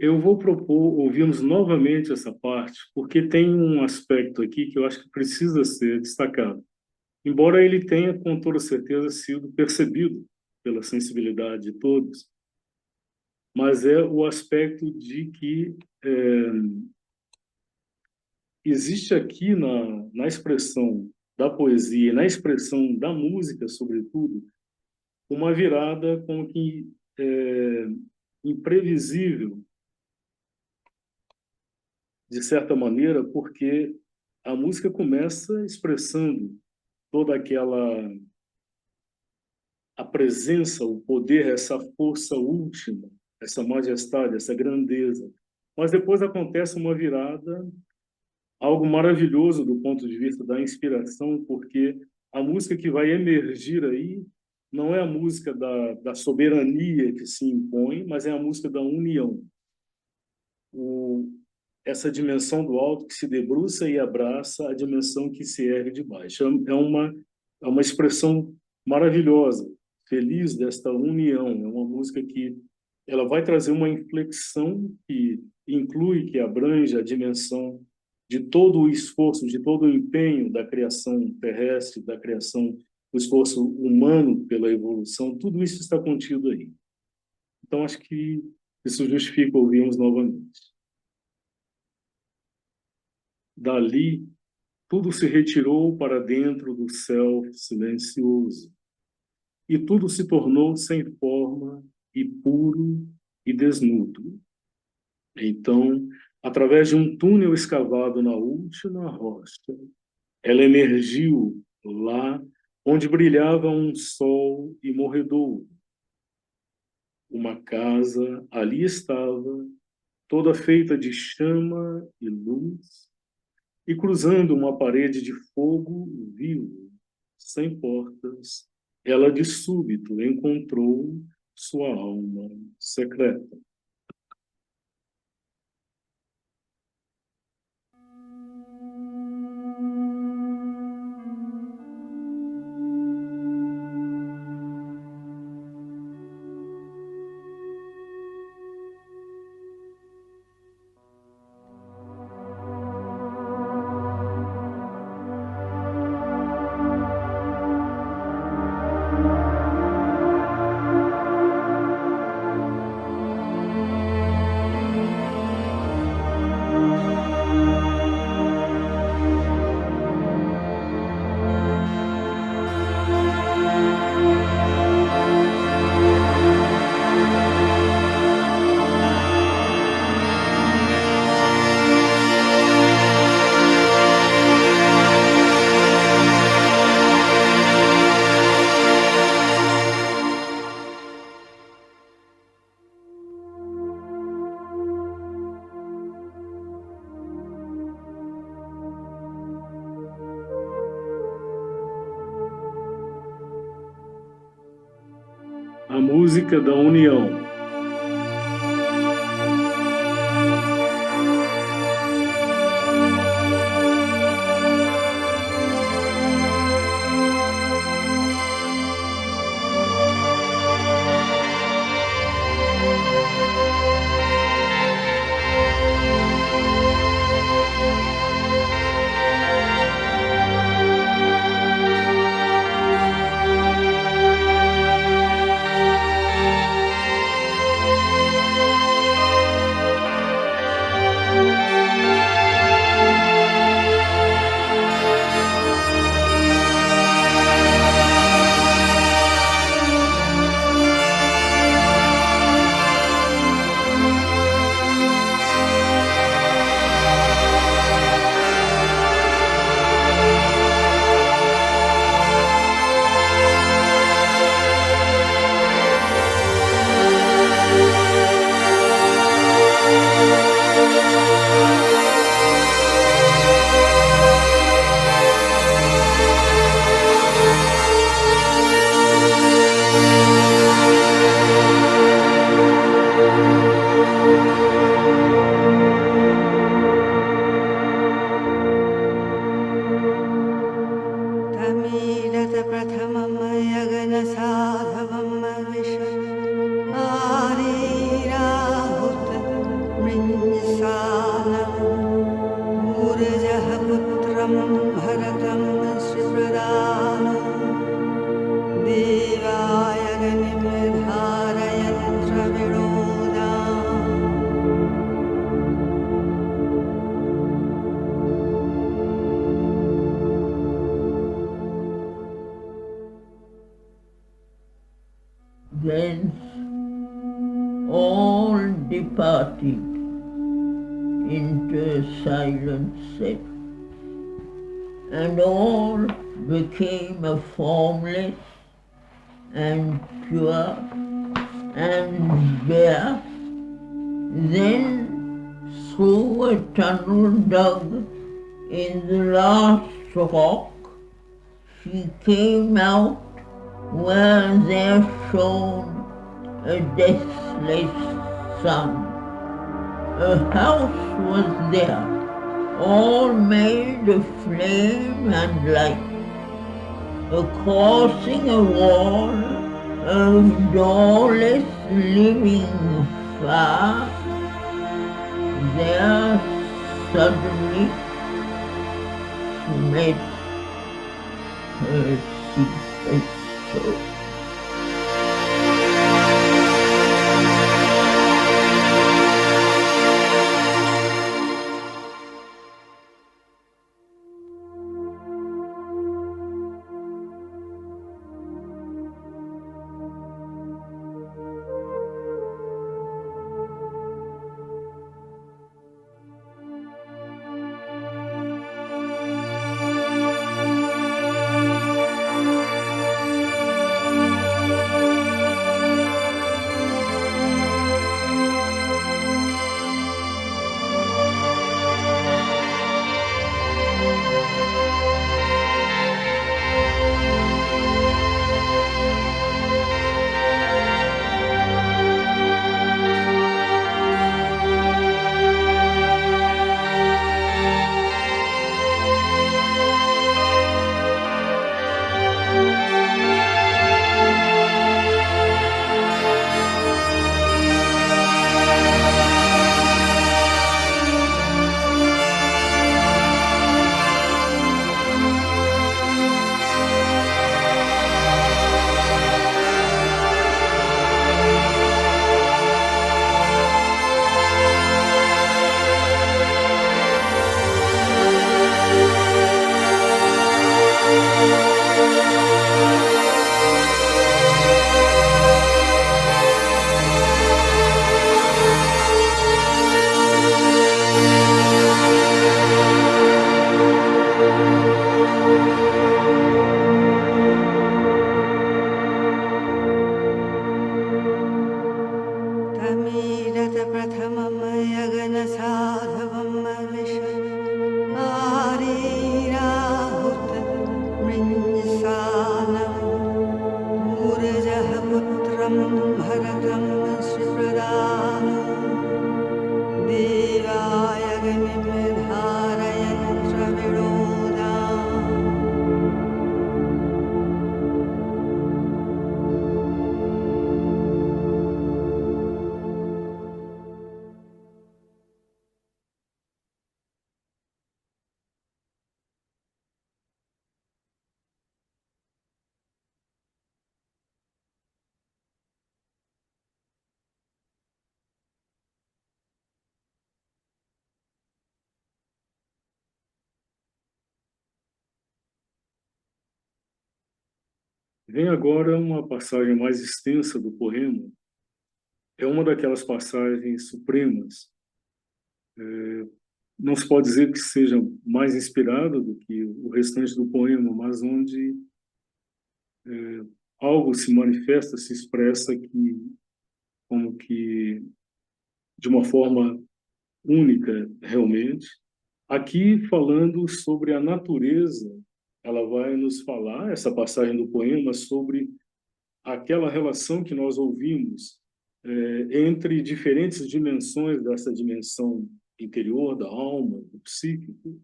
Eu vou propor ouvirmos novamente essa parte, porque tem um aspecto aqui que eu acho que precisa ser destacado. Embora ele tenha, com toda certeza, sido percebido pela sensibilidade de todos, mas é o aspecto de que existe aqui na expressão da poesia, na expressão da música, sobretudo, uma virada como que imprevisível, de certa maneira, porque a música começa expressando toda a presença, o poder, essa força última, essa majestade, essa grandeza. Mas depois acontece uma virada, algo maravilhoso do ponto de vista da inspiração, porque a música que vai emergir aí não é a música da soberania que se impõe, mas é a música da união. Essa dimensão do alto que se debruça e abraça a dimensão que se ergue de baixo. É uma expressão maravilhosa, feliz desta união. É uma música que ela vai trazer uma inflexão que inclui, que abrange a dimensão de todo o esforço, de todo o empenho da criação terrestre, da criação, do esforço humano pela evolução. Tudo isso está contido aí. Então, acho que Isso justifica ouvirmos novamente. Dali, tudo se retirou para dentro do céu silencioso, e tudo se tornou sem forma e puro e desnudo. Então, através de um túnel escavado na última rocha, ela emergiu lá onde brilhava um sol imorredouro. Uma casa ali estava, toda feita de chama e luz, e cruzando uma parede de fogo vivo, sem portas, ela de súbito encontrou sua alma secreta. A música da união. Thence all departed into a silent set, and all became a formless and pure and bare. Then through a tunnel dug in the last rock, she came out where there shone a deathless sun. A house was there, all made of flame and light. Crossing a wall of doorless living fire, there suddenly she met her secret soul. Vem agora uma passagem mais extensa do poema. É uma daquelas passagens supremas. Não se pode dizer que seja mais inspirada do que o restante do poema, mas onde algo se manifesta, se expressa como que de uma forma única, realmente. Aqui, falando sobre a natureza, ela vai nos falar, essa passagem do poema, sobre aquela relação que nós ouvimos entre diferentes dimensões dessa dimensão interior da alma, do psíquico,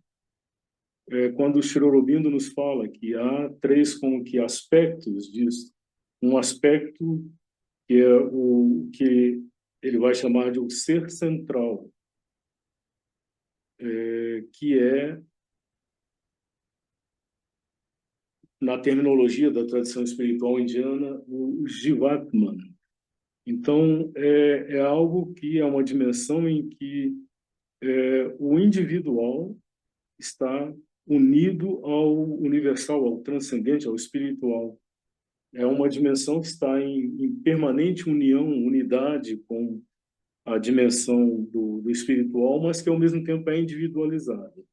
quando o Sri Aurobindo nos fala que há três como que aspectos disso. Um aspecto que é o que ele vai chamar de o ser central, que é, na terminologia da tradição espiritual indiana, o Jivatman. Então, é algo que é uma dimensão em que o individual está unido ao universal, ao transcendente, ao espiritual. É uma dimensão que está em permanente união, unidade com a dimensão do espiritual, mas que ao mesmo tempo é individualizada,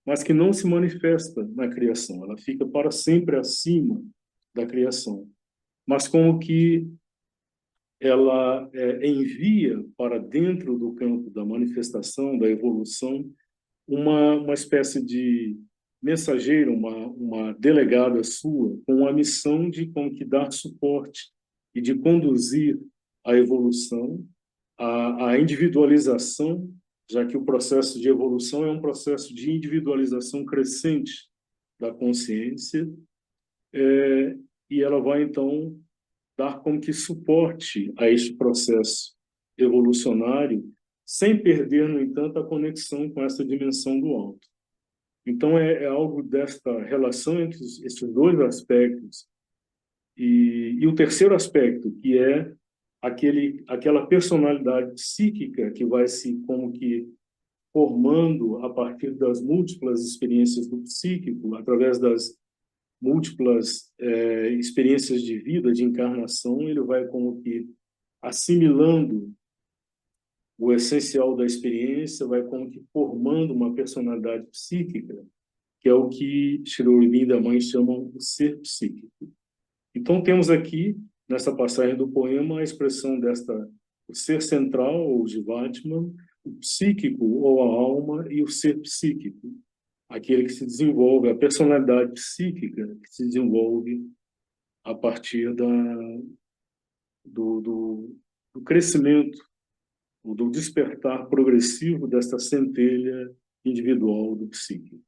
mas que não se manifesta na criação. Ela fica para sempre acima da criação, mas como que ela envia para dentro do campo da manifestação, da evolução, uma espécie de mensageira, uma delegada sua, com a missão de como que dar suporte e de conduzir a evolução, a individualização, já que o processo de evolução é um processo de individualização crescente da consciência, e ela vai, então, dar como que suporte a este processo evolucionário, sem perder, no entanto, a conexão com essa dimensão do alto. Então, é algo desta relação entre esses dois aspectos. E o terceiro aspecto, que é aquela personalidade psíquica que vai se como que formando a partir das múltiplas experiências do psíquico, através das múltiplas experiências de vida, de encarnação, ele vai como que assimilando o essencial da experiência, vai como que formando uma personalidade psíquica, que é o que Sri Aurobindo e a mãe chamam o ser psíquico. Então, temos aqui, nessa passagem do poema, a expressão o ser central, ou Jivatman, o psíquico, ou a alma, e o ser psíquico, aquele que se desenvolve, a personalidade psíquica que se desenvolve a partir do crescimento, do despertar progressivo desta centelha individual do psíquico.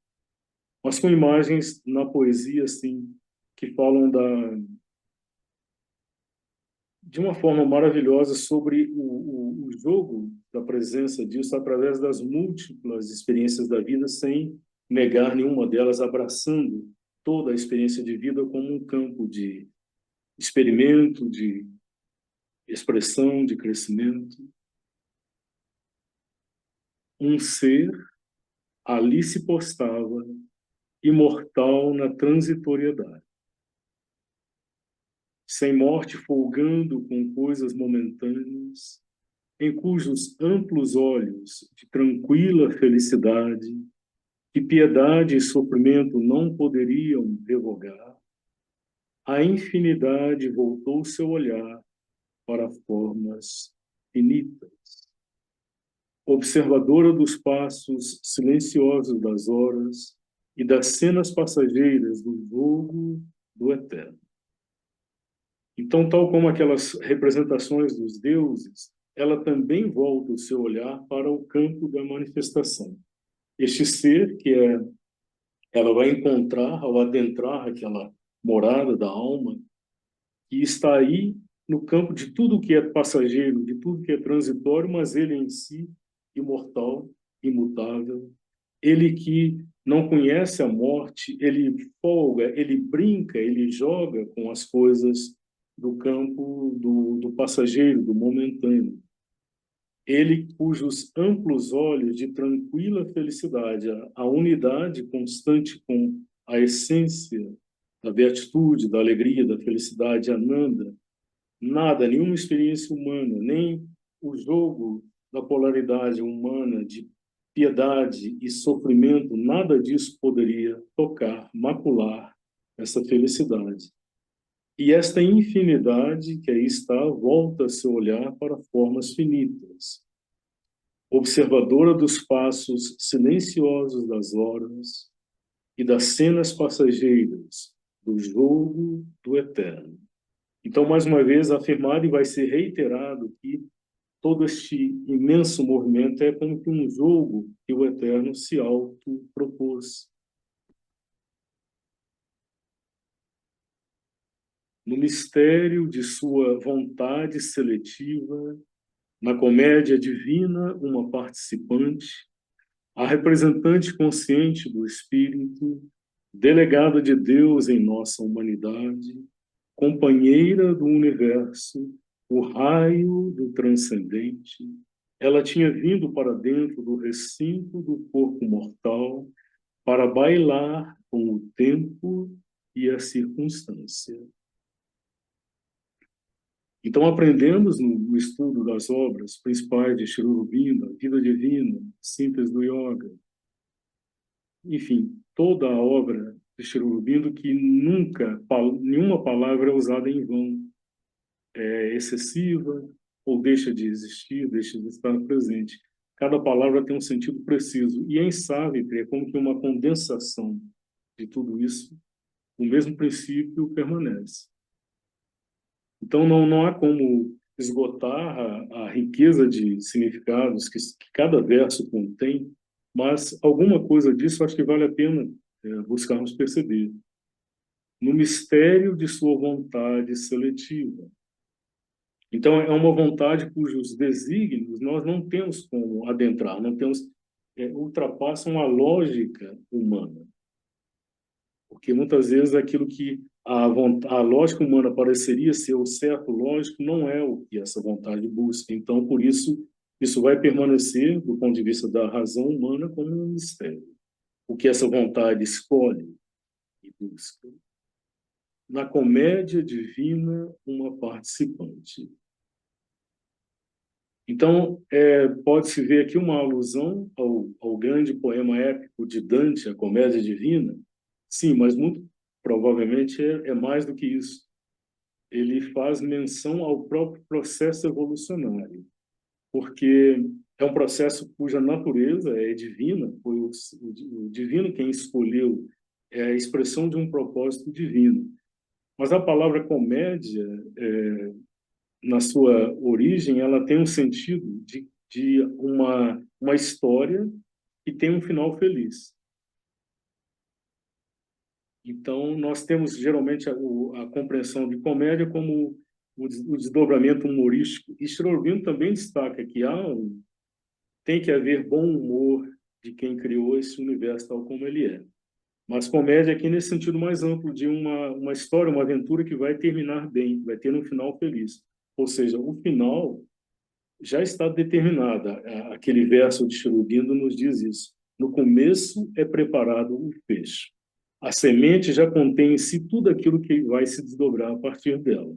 Mas com imagens na poesia, assim, que falam de uma forma maravilhosa sobre o jogo da presença disso através das múltiplas experiências da vida, sem negar nenhuma delas, abraçando toda a experiência de vida como um campo de experimento, de expressão, de crescimento. Um ser ali se postava, imortal na transitoriedade, sem morte, folgando com coisas momentâneas, em cujos amplos olhos de tranquila felicidade, que piedade e sofrimento não poderiam revogar, a infinidade voltou seu olhar para formas finitas. observadora dos passos silenciosos das horas e das cenas passageiras do jogo do eterno. Então, tal como aquelas representações dos deuses, ela também volta o seu olhar para o campo da manifestação. Este ser ela vai encontrar ao adentrar aquela morada da alma, que está aí no campo de tudo que é passageiro, de tudo que é transitório, mas ele em si, imortal, imutável, ele que não conhece a morte, ele folga, ele brinca, ele joga com as coisas do campo do passageiro, do momentâneo. Ele cujos amplos olhos de tranquila felicidade, a unidade constante com a essência da beatitude, da alegria, da felicidade, Ananda, nada, nenhuma experiência humana, nem o jogo da polaridade humana de piedade e sofrimento, nada disso poderia tocar, macular essa felicidade. E esta infinidade que aí está volta seu olhar para formas finitas, observadora dos passos silenciosos das horas e das cenas passageiras do jogo do eterno. Então, mais uma vez, afirmado e vai ser reiterado que todo este imenso movimento é como que um jogo que o Eterno se auto-propôs. No mistério de sua vontade seletiva, na comédia divina, uma participante, a representante consciente do Espírito, delegada de Deus em nossa humanidade, companheira do universo, o raio do transcendente, ela tinha vindo para dentro do recinto do corpo mortal para bailar com o tempo e a circunstância. Então, aprendemos no estudo das obras principais de Sri Aurobindo, a Vida Divina, Síntese do Yoga, enfim, toda a obra de Sri Aurobindo que nunca, nenhuma palavra é usada em vão, é excessiva ou deixa de existir, deixa de estar presente. Cada palavra tem um sentido preciso. E em Savitri é como que uma condensação de tudo isso, o mesmo princípio permanece. Então, não há como esgotar a riqueza de significados que cada verso contém, mas alguma coisa disso acho que vale a pena buscarmos perceber. No mistério de sua vontade seletiva. Então, é uma vontade cujos desígnios nós não temos como adentrar, não temos, ultrapassam a lógica humana. Porque muitas vezes aquilo que a lógica humana pareceria ser o certo lógico não é o que essa vontade busca. Então, por isso, isso vai permanecer, do ponto de vista da razão humana, como um mistério. O que essa vontade escolhe e busca. Na comédia divina, uma participante. Então, pode-se ver aqui uma alusão ao grande poema épico de Dante, a Comédia Divina. Sim, mas muito provavelmente é mais do que isso. Ele faz menção ao próprio processo evolucionário, porque é um processo cuja natureza é divina, foi o divino quem escolheu, é a expressão de um propósito divino. Mas a palavra comédia, na sua origem, ela tem um sentido de uma história que tem um final feliz. Então, nós temos geralmente a compreensão de comédia como o desdobramento humorístico. E Sri Aurobindo também destaca que tem que haver bom humor de quem criou esse universo tal como ele é. Mas comédia aqui nesse sentido mais amplo, de uma história, uma aventura que vai terminar bem, vai ter um final feliz. Ou seja, o final já está determinado. Aquele verso de Sri Aurobindo nos diz isso. No começo é preparado o fecho. A semente já contém em si tudo aquilo que vai se desdobrar a partir dela.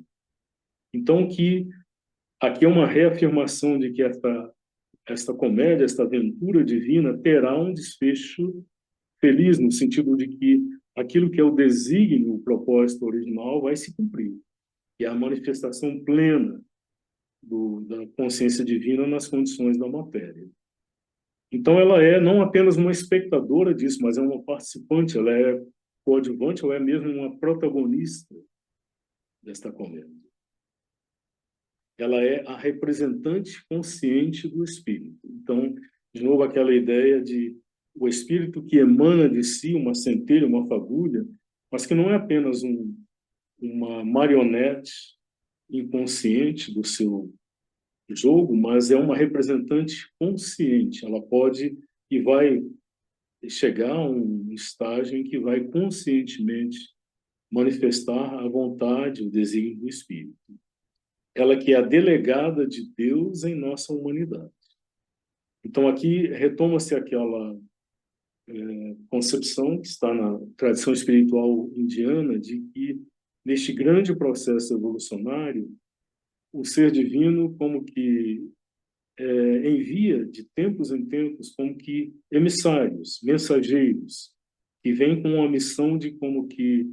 Então, aqui é uma reafirmação de que esta comédia, esta aventura divina terá um desfecho feliz, no sentido de que aquilo que é o desígnio, o propósito original, vai se cumprir. E a manifestação plena da consciência divina nas condições da matéria. Então, ela é não apenas uma espectadora disso, mas é uma participante, ela é coadjuvante, ou é mesmo uma protagonista desta comédia. Ela é a representante consciente do espírito. Então, de novo, aquela ideia de o espírito que emana de si uma centelha, uma fagulha, mas que não é apenas uma marionete inconsciente do seu jogo, mas é uma representante consciente. Ela pode e vai chegar a um estágio em que vai conscientemente manifestar a vontade, o desígnio do espírito. Ela que é a delegada de Deus em nossa humanidade. Então aqui retoma-se aquela concepção que está na tradição espiritual indiana de que neste grande processo evolucionário o ser divino como que envia de tempos em tempos como que emissários, mensageiros que vêm com uma missão de como que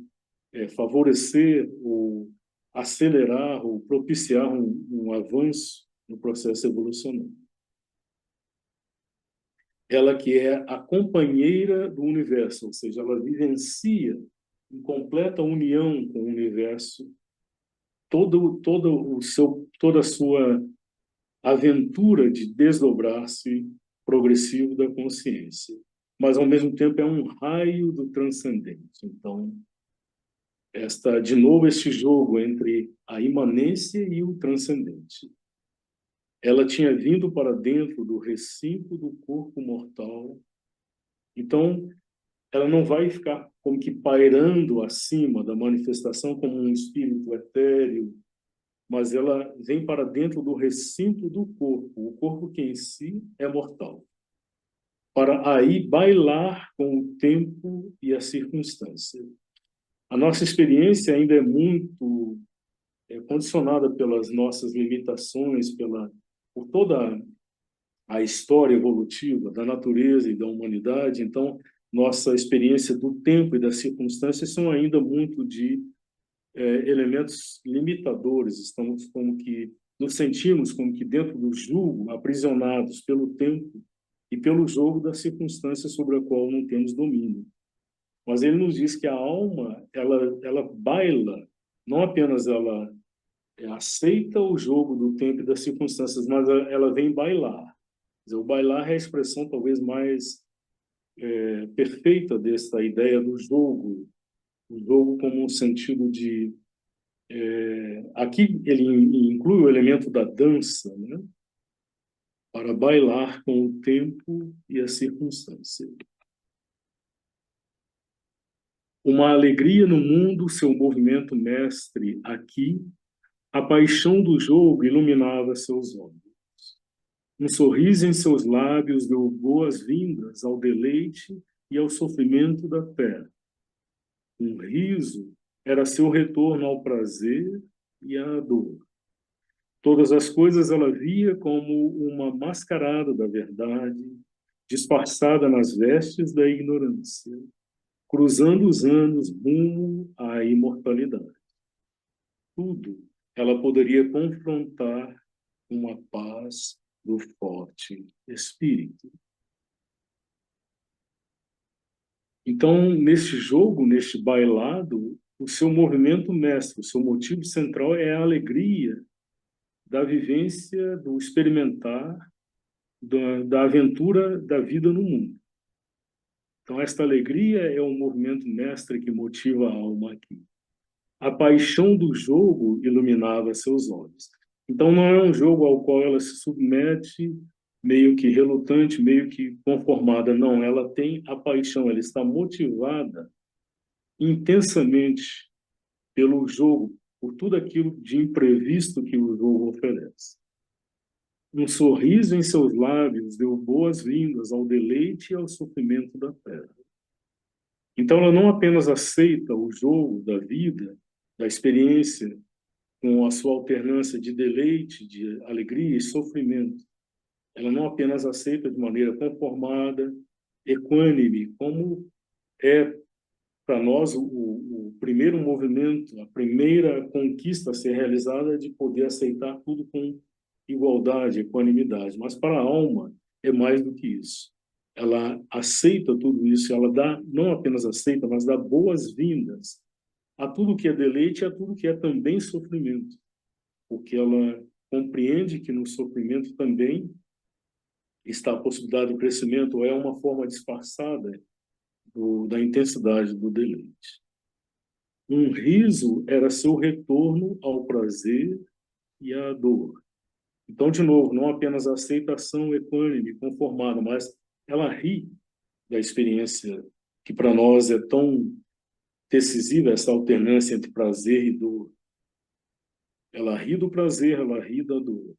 favorecer ou acelerar ou propiciar um avanço no processo evolucionário. Ela que é a companheira do universo, ou seja, ela vivencia em completa união com o universo toda a sua aventura de desdobrar-se progressivo da consciência, mas ao mesmo tempo é um raio do transcendente. Então, de novo este jogo entre a imanência e o transcendente. Ela tinha vindo para dentro do recinto do corpo mortal. Então, ela não vai ficar como que pairando acima da manifestação como um espírito etéreo, mas ela vem para dentro do recinto do corpo, o corpo que em si é mortal, para aí bailar com o tempo e a circunstância. A nossa experiência ainda é muito condicionada pelas nossas limitações, por toda a história evolutiva da natureza e da humanidade. Então, nossa experiência do tempo e das circunstâncias são ainda muito de elementos limitadores. Estamos como que nos sentimos como que dentro do jugo, aprisionados pelo tempo e pelo jogo das circunstâncias sobre a qual não temos domínio. Mas ele nos diz que a alma, ela baila, não apenas ela aceita o jogo do tempo e das circunstâncias, mas ela vem bailar. Quer dizer, o bailar é a expressão talvez mais perfeita desta ideia do jogo, o jogo como um sentido de aqui ele inclui o elemento da dança, né? Para bailar com o tempo e a circunstância. Uma alegria no mundo, seu movimento mestre aqui, a paixão do jogo iluminava seus olhos. Um sorriso em seus lábios deu boas-vindas ao deleite e ao sofrimento da terra. Um riso era seu retorno ao prazer e à dor. Todas as coisas ela via como uma mascarada da verdade, disfarçada nas vestes da ignorância, cruzando os anos rumo à imortalidade. Tudo ela poderia confrontar com a paz do forte espírito. Então, neste jogo, neste bailado, o seu movimento mestre, o seu motivo central é a alegria da vivência, do experimentar, da aventura da vida no mundo. Então, esta alegria é o movimento mestre que motiva a alma aqui. A paixão do jogo iluminava seus olhos. Então, não é um jogo ao qual ela se submete meio que relutante, meio que conformada. Não, ela tem a paixão, ela está motivada intensamente pelo jogo, por tudo aquilo de imprevisto que o jogo oferece. Um sorriso em seus lábios deu boas-vindas ao deleite e ao sofrimento da terra. Então, ela não apenas aceita o jogo da vida, da experiência, com a sua alternância de deleite, de alegria e sofrimento. Ela não apenas aceita de maneira conformada, equânime, como é para nós o primeiro movimento, a primeira conquista a ser realizada é de poder aceitar tudo com igualdade, equanimidade. Mas para a alma, é mais do que isso. Ela aceita tudo isso, ela dá, não apenas aceita, mas dá boas-vindas a tudo que é deleite e a tudo que é também sofrimento, porque ela compreende que no sofrimento também está a possibilidade do crescimento, ou é uma forma disfarçada da intensidade do deleite. Um riso era seu retorno ao prazer e à dor. Então, de novo, não apenas a aceitação equânime, conformada, mas ela ri da experiência que para nós é tão decisiva, essa alternância entre prazer e dor. Ela ri do prazer, ela ri da dor.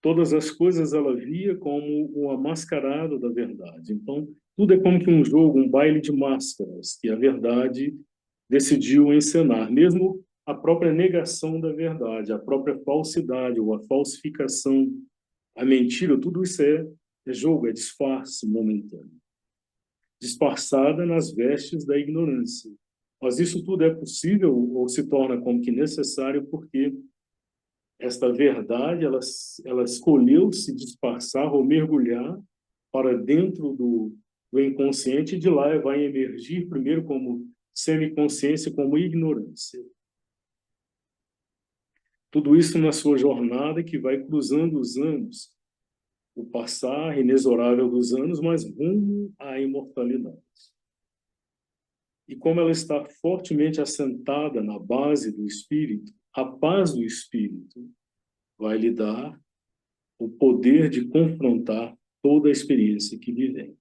Todas as coisas ela via como uma mascarada da verdade. Então, tudo é como que um jogo, um baile de máscaras, que a verdade decidiu encenar, mesmo a própria negação da verdade, a própria falsidade ou a falsificação, a mentira, tudo isso é jogo, é disfarce momentâneo, disfarçada nas vestes da ignorância. Mas isso tudo é possível ou se torna como que necessário porque esta verdade, ela escolheu se disfarçar ou mergulhar para dentro do inconsciente, e de lá vai emergir primeiro como semiconsciência, como ignorância. Tudo isso na sua jornada que vai cruzando os anos, o passar inexorável dos anos, mas rumo à imortalidade. E como ela está fortemente assentada na base do espírito, a paz do espírito vai lhe dar o poder de confrontar toda a experiência que lhe vem.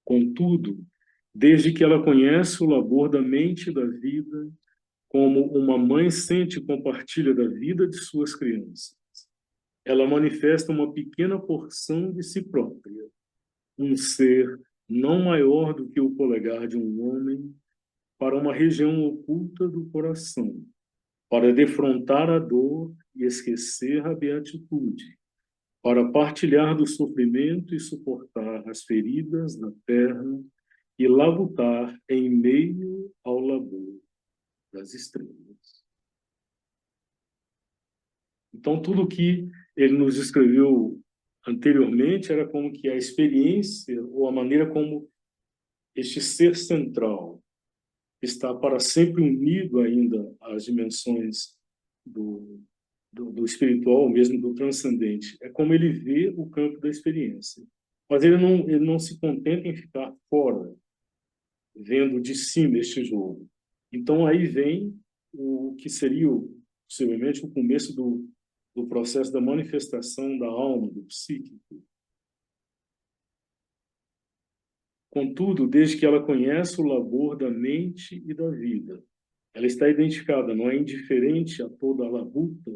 Contudo, desde que ela conhece o labor da mente e da vida, como uma mãe sente e compartilha da vida de suas crianças, ela manifesta uma pequena porção de si própria, um ser não maior do que o polegar de um homem, para uma região oculta do coração, para defrontar a dor e esquecer a beatitude, para partilhar do sofrimento e suportar as feridas na terra e labutar em meio ao labor das estrelas. Então, tudo que ele nos escreveu anteriormente era como que a experiência ou a maneira como este ser central está para sempre unido ainda às dimensões do espiritual, mesmo do transcendente. É como ele vê o campo da experiência. Mas ele não se contenta em ficar fora, vendo de cima este jogo. Então, aí vem o que seria, possivelmente, o começo do processo da manifestação da alma, do psíquico. Contudo, desde que ela conhece o labor da mente e da vida, ela está identificada, não é indiferente a toda a labuta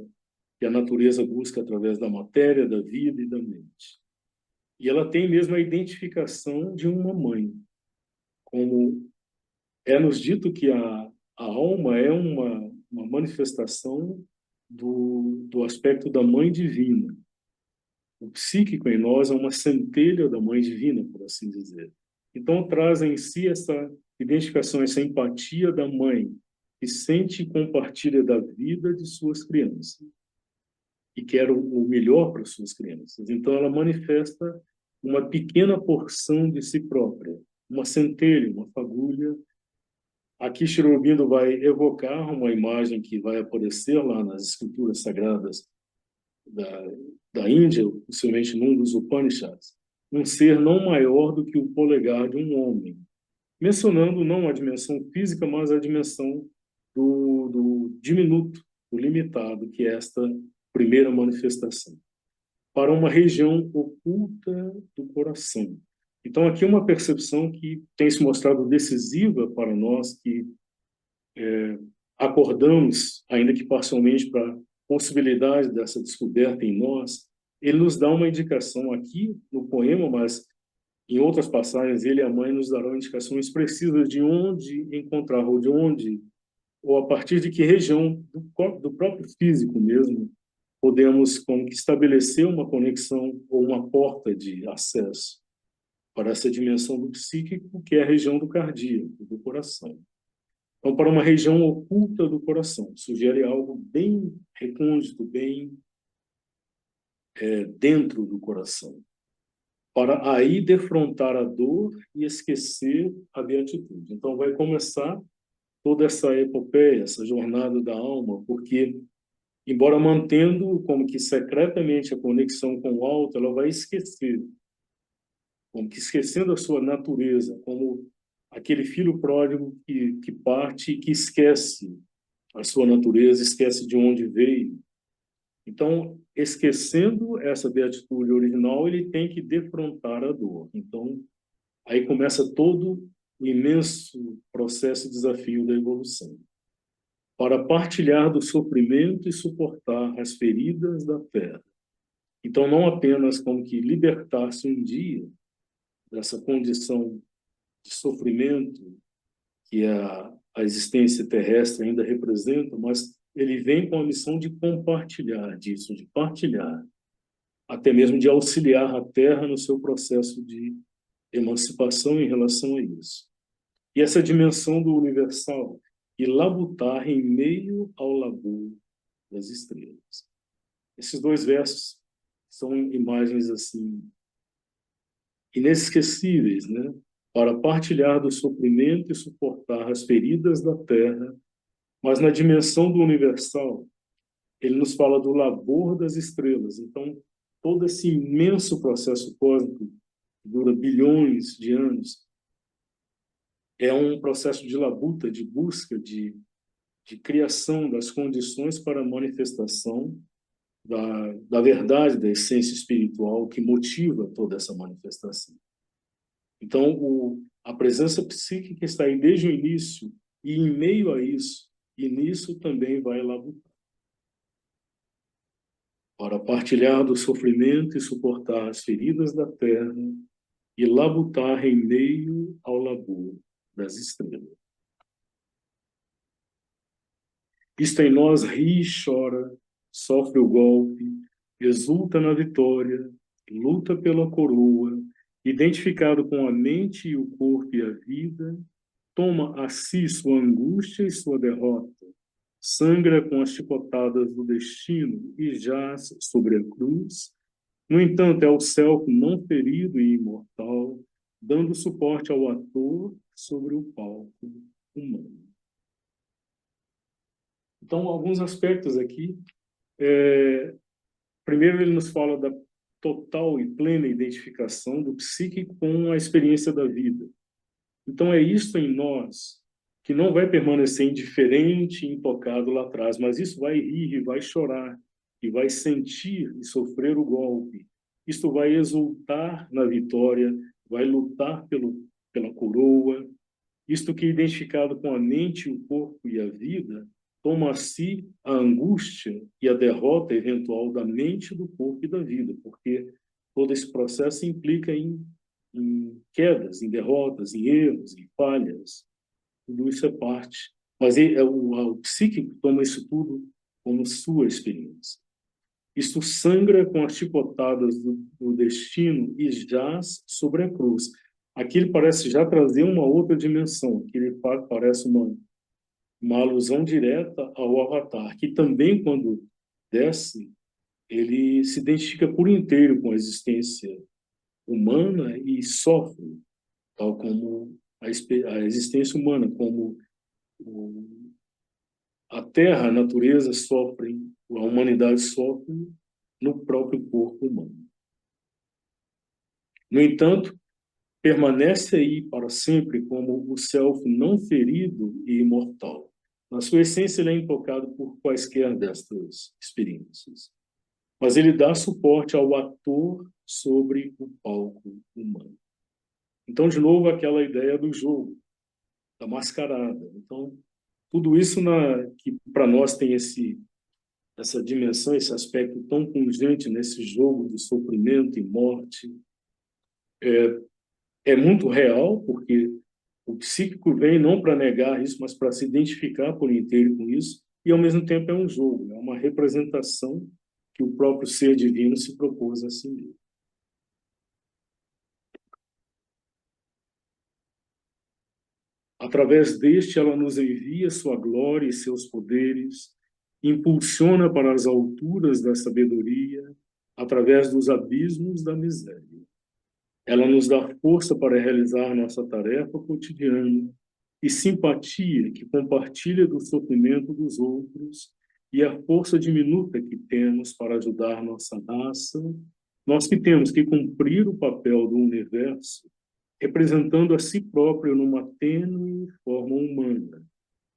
que a natureza busca através da matéria, da vida e da mente. E ela tem mesmo a identificação de uma mãe, como é-nos dito que a alma é uma manifestação do aspecto da mãe divina. O psíquico em nós é uma centelha da mãe divina, por assim dizer. Então, traz em si essa identificação, essa empatia da mãe, que sente e compartilha da vida de suas crianças e quer o melhor para suas crianças. Então, ela manifesta uma pequena porção de si própria, uma centelha, uma fagulha. Aqui, Sri Aurobindo vai evocar uma imagem que vai aparecer lá nas escrituras sagradas da Índia, possivelmente num dos Upanishads, um ser não maior do que o polegar de um homem, mencionando não a dimensão física, mas a dimensão do diminuto, do limitado, que é esta primeira manifestação, para uma região oculta do coração. Então, aqui uma percepção que tem se mostrado decisiva para nós que acordamos, ainda que parcialmente, para a possibilidade dessa descoberta em nós. Ele nos dá uma indicação aqui no poema, mas em outras passagens ele e a mãe nos darão indicações precisas de onde encontrar, ou de onde, ou a partir de que região do próprio físico mesmo, podemos como que estabelecer uma conexão ou uma porta de acesso para essa dimensão do psíquico, que é a região do cardíaco, do coração. Então, para uma região oculta do coração, sugere algo bem recôndito, bem dentro do coração, para aí defrontar a dor e esquecer a beatitude. Então, vai começar toda essa epopeia, essa jornada da alma, porque, embora mantendo como que secretamente a conexão com o alto, ela vai esquecer, como que esquecendo a sua natureza, como aquele filho pródigo que parte e que esquece a sua natureza, esquece de onde veio. Então, esquecendo essa beatitude original, ele tem que defrontar a dor. Então, aí começa todo o imenso processo e desafio da evolução. Para partilhar do sofrimento e suportar as feridas da terra. Então, não apenas como que libertar-se um dia dessa condição de sofrimento que a existência terrestre ainda representa, mas ele vem com a missão de compartilhar disso, de partilhar, até mesmo de auxiliar a Terra no seu processo de emancipação em relação a isso. E essa dimensão do universal, e labutar em meio ao labor das estrelas. Esses dois versos são imagens assim inesquecíveis, né? Para partilhar do sofrimento e suportar as feridas da terra, mas na dimensão do universal, ele nos fala do labor das estrelas. Então, todo esse imenso processo cósmico, que dura bilhões de anos, é um processo de labuta, de busca, de criação das condições para a manifestação da verdade, da essência espiritual que motiva toda essa manifestação. Então, a presença psíquica está aí desde o início, e em meio a isso, e nisso também vai labutar. Para partilhar do sofrimento e suportar as feridas da terra, e labutar em meio ao labor das estrelas. Isto em nós ri e chora, sofre o golpe, exulta na vitória, luta pela coroa, identificado com a mente e o corpo e a vida, toma a si sua angústia e sua derrota, sangra com as chicotadas do destino e jaz sobre a cruz. No entanto, é o self não ferido e imortal, dando suporte ao ator sobre o palco humano. Então, alguns aspectos aqui. Primeiro, ele nos fala da total e plena identificação do psíquico com a experiência da vida. Então, é isso em nós que não vai permanecer indiferente, intocado lá atrás, mas isso vai rir e vai chorar, e vai sentir e sofrer o golpe. Isto vai exultar na vitória, vai lutar pela coroa. Isto que é identificado com a mente, o corpo e a vida, toma a si a angústia e a derrota eventual da mente, do corpo e da vida, porque todo esse processo implica em quedas, em derrotas, em erros, em falhas. Tudo isso é parte. Mas o psíquico toma isso tudo como sua experiência. Isto sangra com as chicotadas do destino e jaz sobre a cruz. Aqui ele parece já trazer uma outra dimensão, que ele parece uma alusão direta ao Avatar, que também, quando desce, ele se identifica por inteiro com a existência humana e sofre, tal como a existência humana, como a Terra, a natureza sofre, a humanidade sofre no próprio corpo humano. No entanto, permanece aí para sempre como o self não ferido e imortal. Na sua essência, ele é intocado por quaisquer destas experiências. Mas ele dá suporte ao ator sobre o palco humano. Então, de novo, aquela ideia do jogo, da mascarada. Então, tudo isso que para nós tem essa dimensão, esse aspecto tão pungente nesse jogo de sofrimento e morte, é muito real, porque o psíquico vem não para negar isso, mas para se identificar por inteiro com isso, e ao mesmo tempo é um jogo, é uma representação que o próprio ser divino se propôs a si mesmo. Através deste, ela nos envia sua glória e seus poderes, impulsiona para as alturas da sabedoria, através dos abismos da miséria. Ela nos dá força para realizar nossa tarefa cotidiana e simpatia que compartilha do sofrimento dos outros e a força diminuta que temos para ajudar nossa raça, nós que temos que cumprir o papel do universo, representando a si próprio numa tênue forma humana,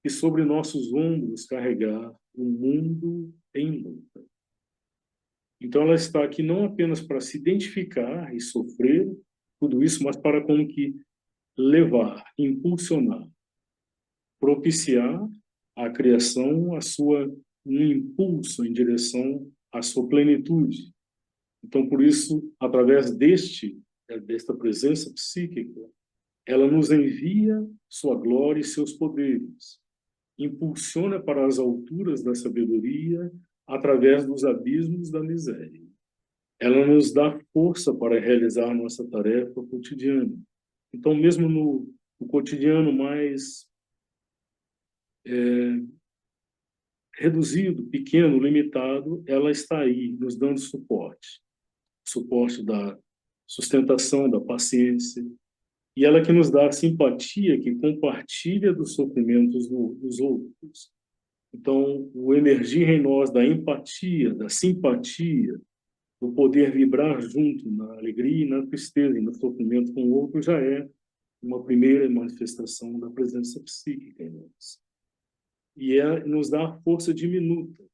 e sobre nossos ombros carregar o mundo em luta. Então ela está aqui não apenas para se identificar e sofrer tudo isso, mas para como que levar, impulsionar, propiciar a criação, um impulso em direção à sua plenitude. Então, por isso, através desta presença psíquica, ela nos envia sua glória e seus poderes, impulsiona para as alturas da sabedoria através dos abismos da miséria. Ela nos dá força para realizar nossa tarefa cotidiana. Então, mesmo no cotidiano mais reduzido, pequeno, limitado, ela está aí, nos dando suporte. Suporte da sustentação, da paciência. E ela que nos dá a simpatia, que compartilha dos sofrimentos dos outros. Então, o emergir em nós da empatia, da simpatia, o poder vibrar junto na alegria e na tristeza e no sofrimento com o outro já é uma primeira manifestação da presença psíquica em nós. E nos dá a força diminuta,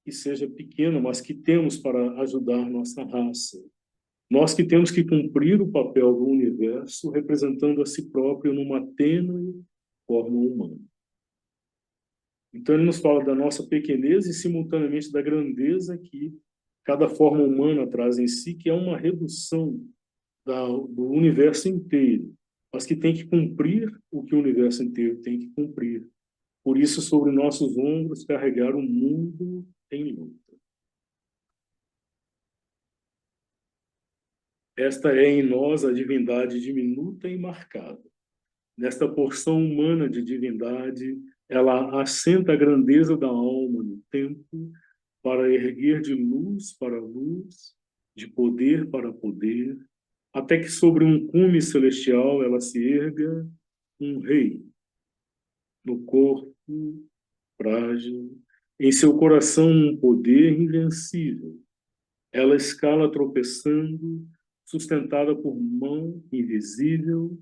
que seja pequena, mas que temos para ajudar nossa raça. Nós que temos que cumprir o papel do universo representando a si próprio numa tênue forma humana. Então ele nos fala da nossa pequenez e simultaneamente da grandeza que cada forma humana traz em si, que é uma redução do universo inteiro, mas que tem que cumprir o que o universo inteiro tem que cumprir. Por isso, sobre nossos ombros, carregar o mundo em luta. Esta é em nós a divindade diminuta e marcada. Nesta porção humana de divindade, ela assenta a grandeza da alma no tempo para erguer de luz para luz, de poder para poder, até que sobre um cume celestial ela se erga um rei, no corpo frágil, em seu coração um poder invencível. Ela escala tropeçando, sustentada por mão invisível,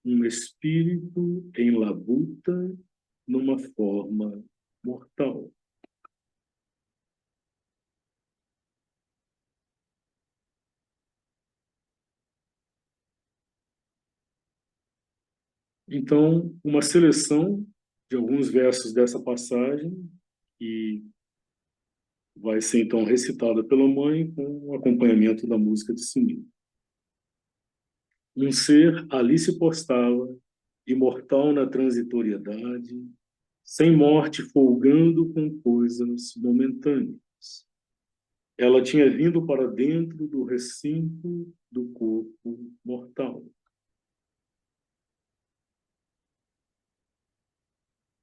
um espírito em labuta, numa forma mortal. Então, uma seleção de alguns versos dessa passagem, que vai ser então recitada pela mãe com o acompanhamento da música de sininho. Um ser ali se postava, imortal na transitoriedade, sem morte folgando com coisas momentâneas. Ela tinha vindo para dentro do recinto do corpo mortal.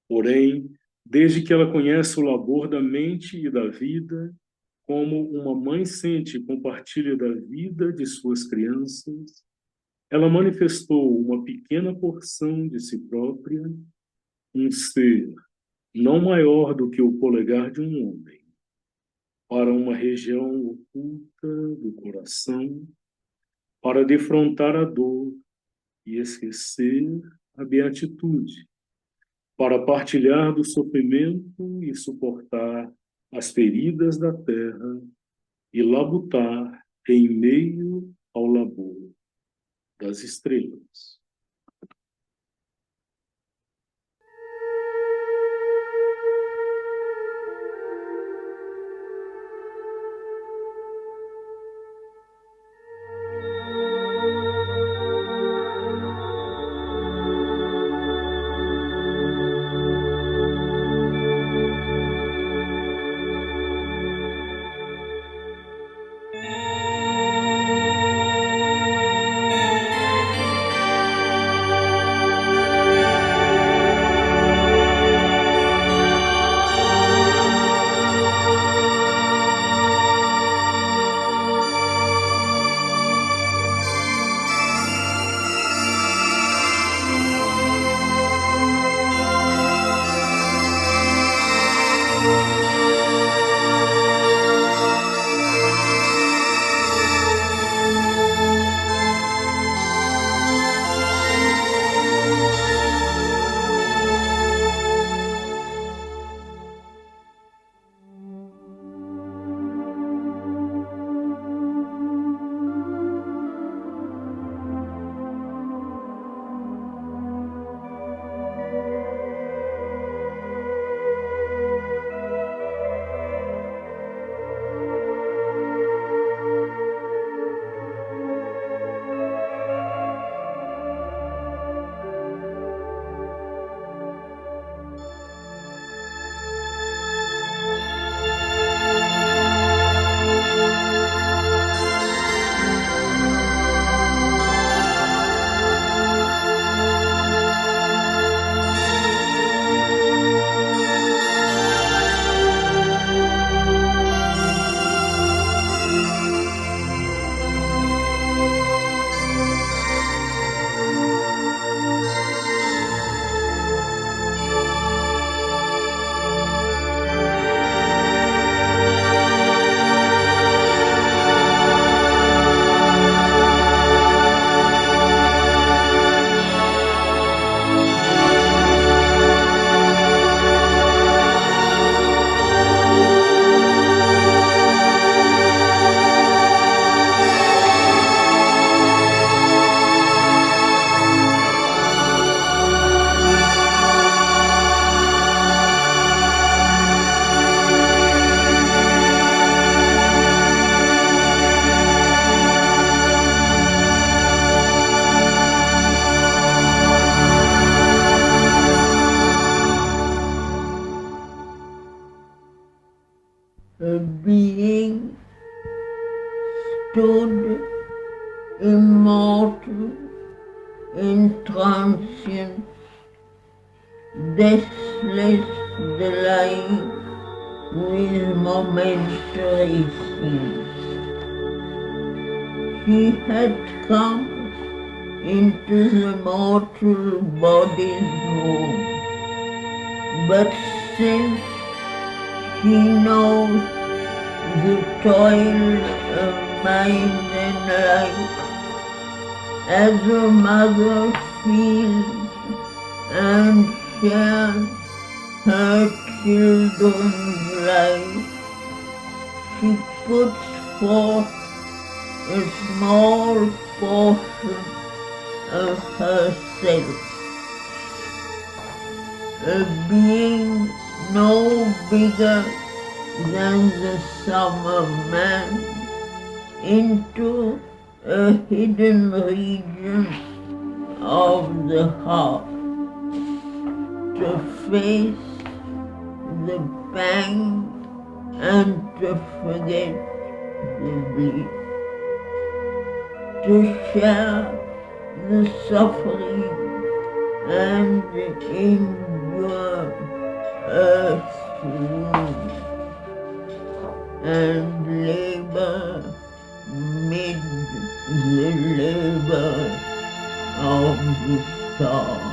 Porém, desde que ela conhece o labor da mente e da vida, como uma mãe sente e compartilha da vida de suas crianças, ela manifestou uma pequena porção de si própria, um ser não maior do que o polegar de um homem, para uma região oculta do coração, para defrontar a dor e esquecer a beatitude, para partilhar do sofrimento e suportar as feridas da terra e labutar em meio ao labor das estrelas. being stood immortal in transient, deathless delight with momentary scenes. She had come into the mortal body's room, but since she knows the toil of mind and life, as a mother feels and shares her children's life, she puts forth a small portion of herself, a being no bigger than the sum of man, into a hidden region of the heart, to face the pang and to forget the bleed, to share the suffering and endure earth's wound, and labor mid the labor of the stars.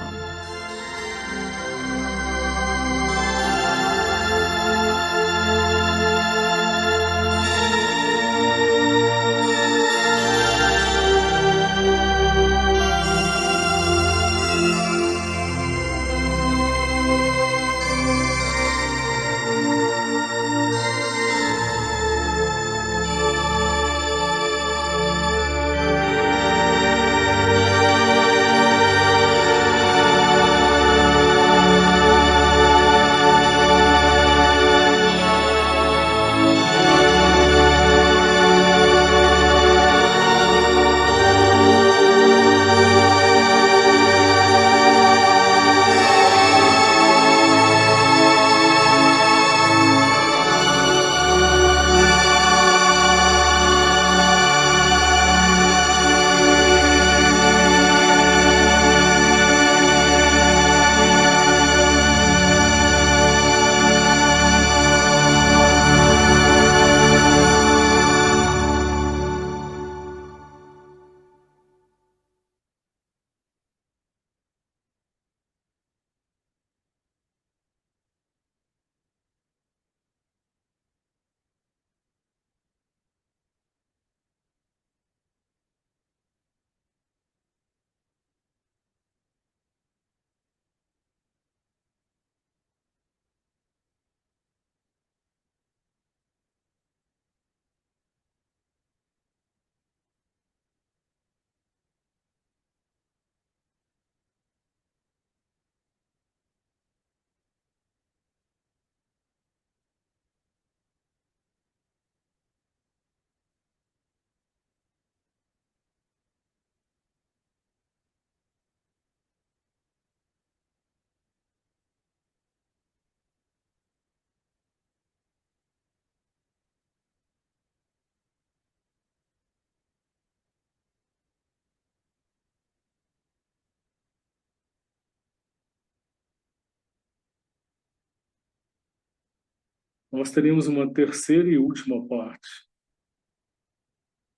Nós teremos uma terceira e última parte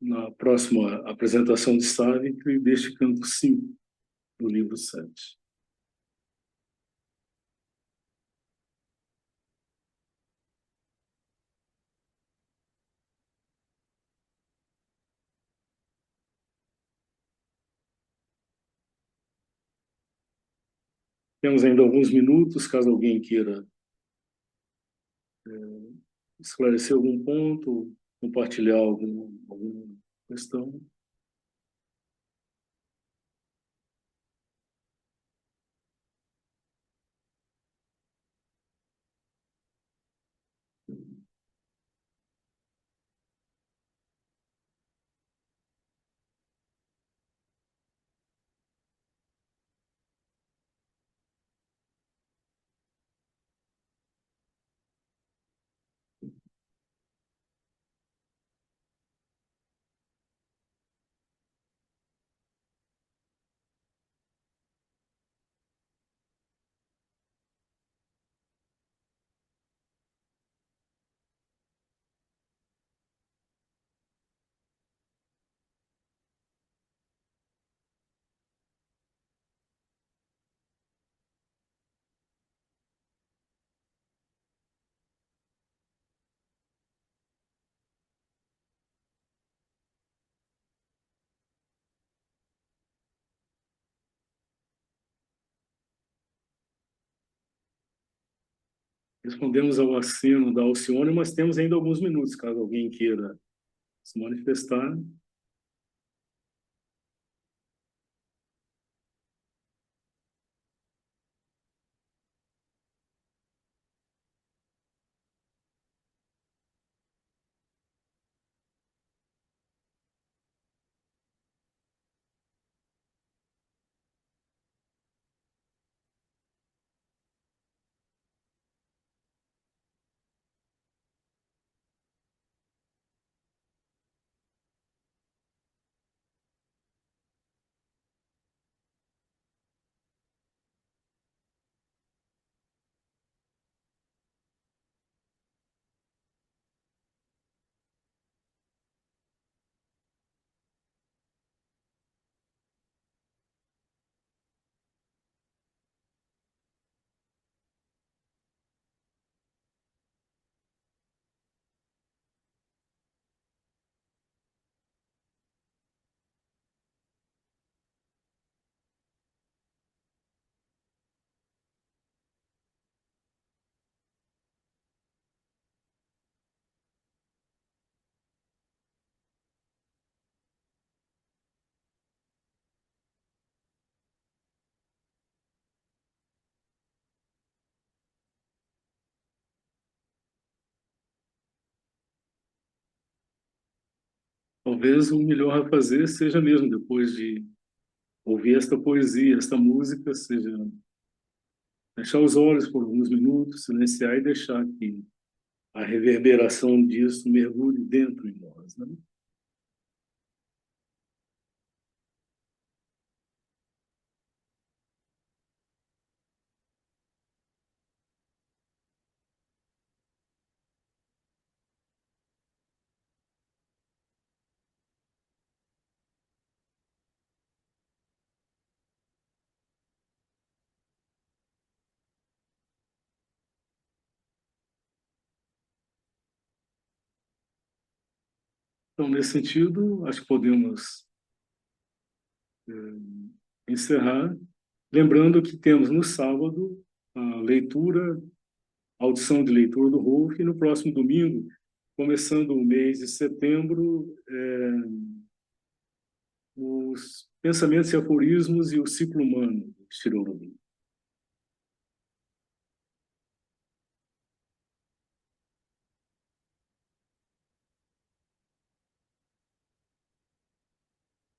na próxima apresentação de Savitre deste canto 5 do livro 7. Temos ainda alguns minutos, caso alguém queira esclarecer algum ponto, compartilhar alguma questão. Respondemos ao aceno da Alcione, mas temos ainda alguns minutos, caso alguém queira se manifestar. Talvez o melhor a fazer seja mesmo, depois de ouvir esta poesia, esta música, seja fechar os olhos por alguns minutos, silenciar e deixar que a reverberação disso mergulhe dentro de nós, né? Então, nesse sentido, acho que podemos encerrar, lembrando que temos no sábado a leitura, a audição de leitura do Rolf, e no próximo domingo, começando o mês de setembro, os pensamentos e aforismos e o ciclo humano, de Shirogane.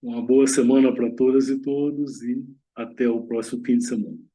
Uma boa semana para todas e todos e até o próximo fim de semana.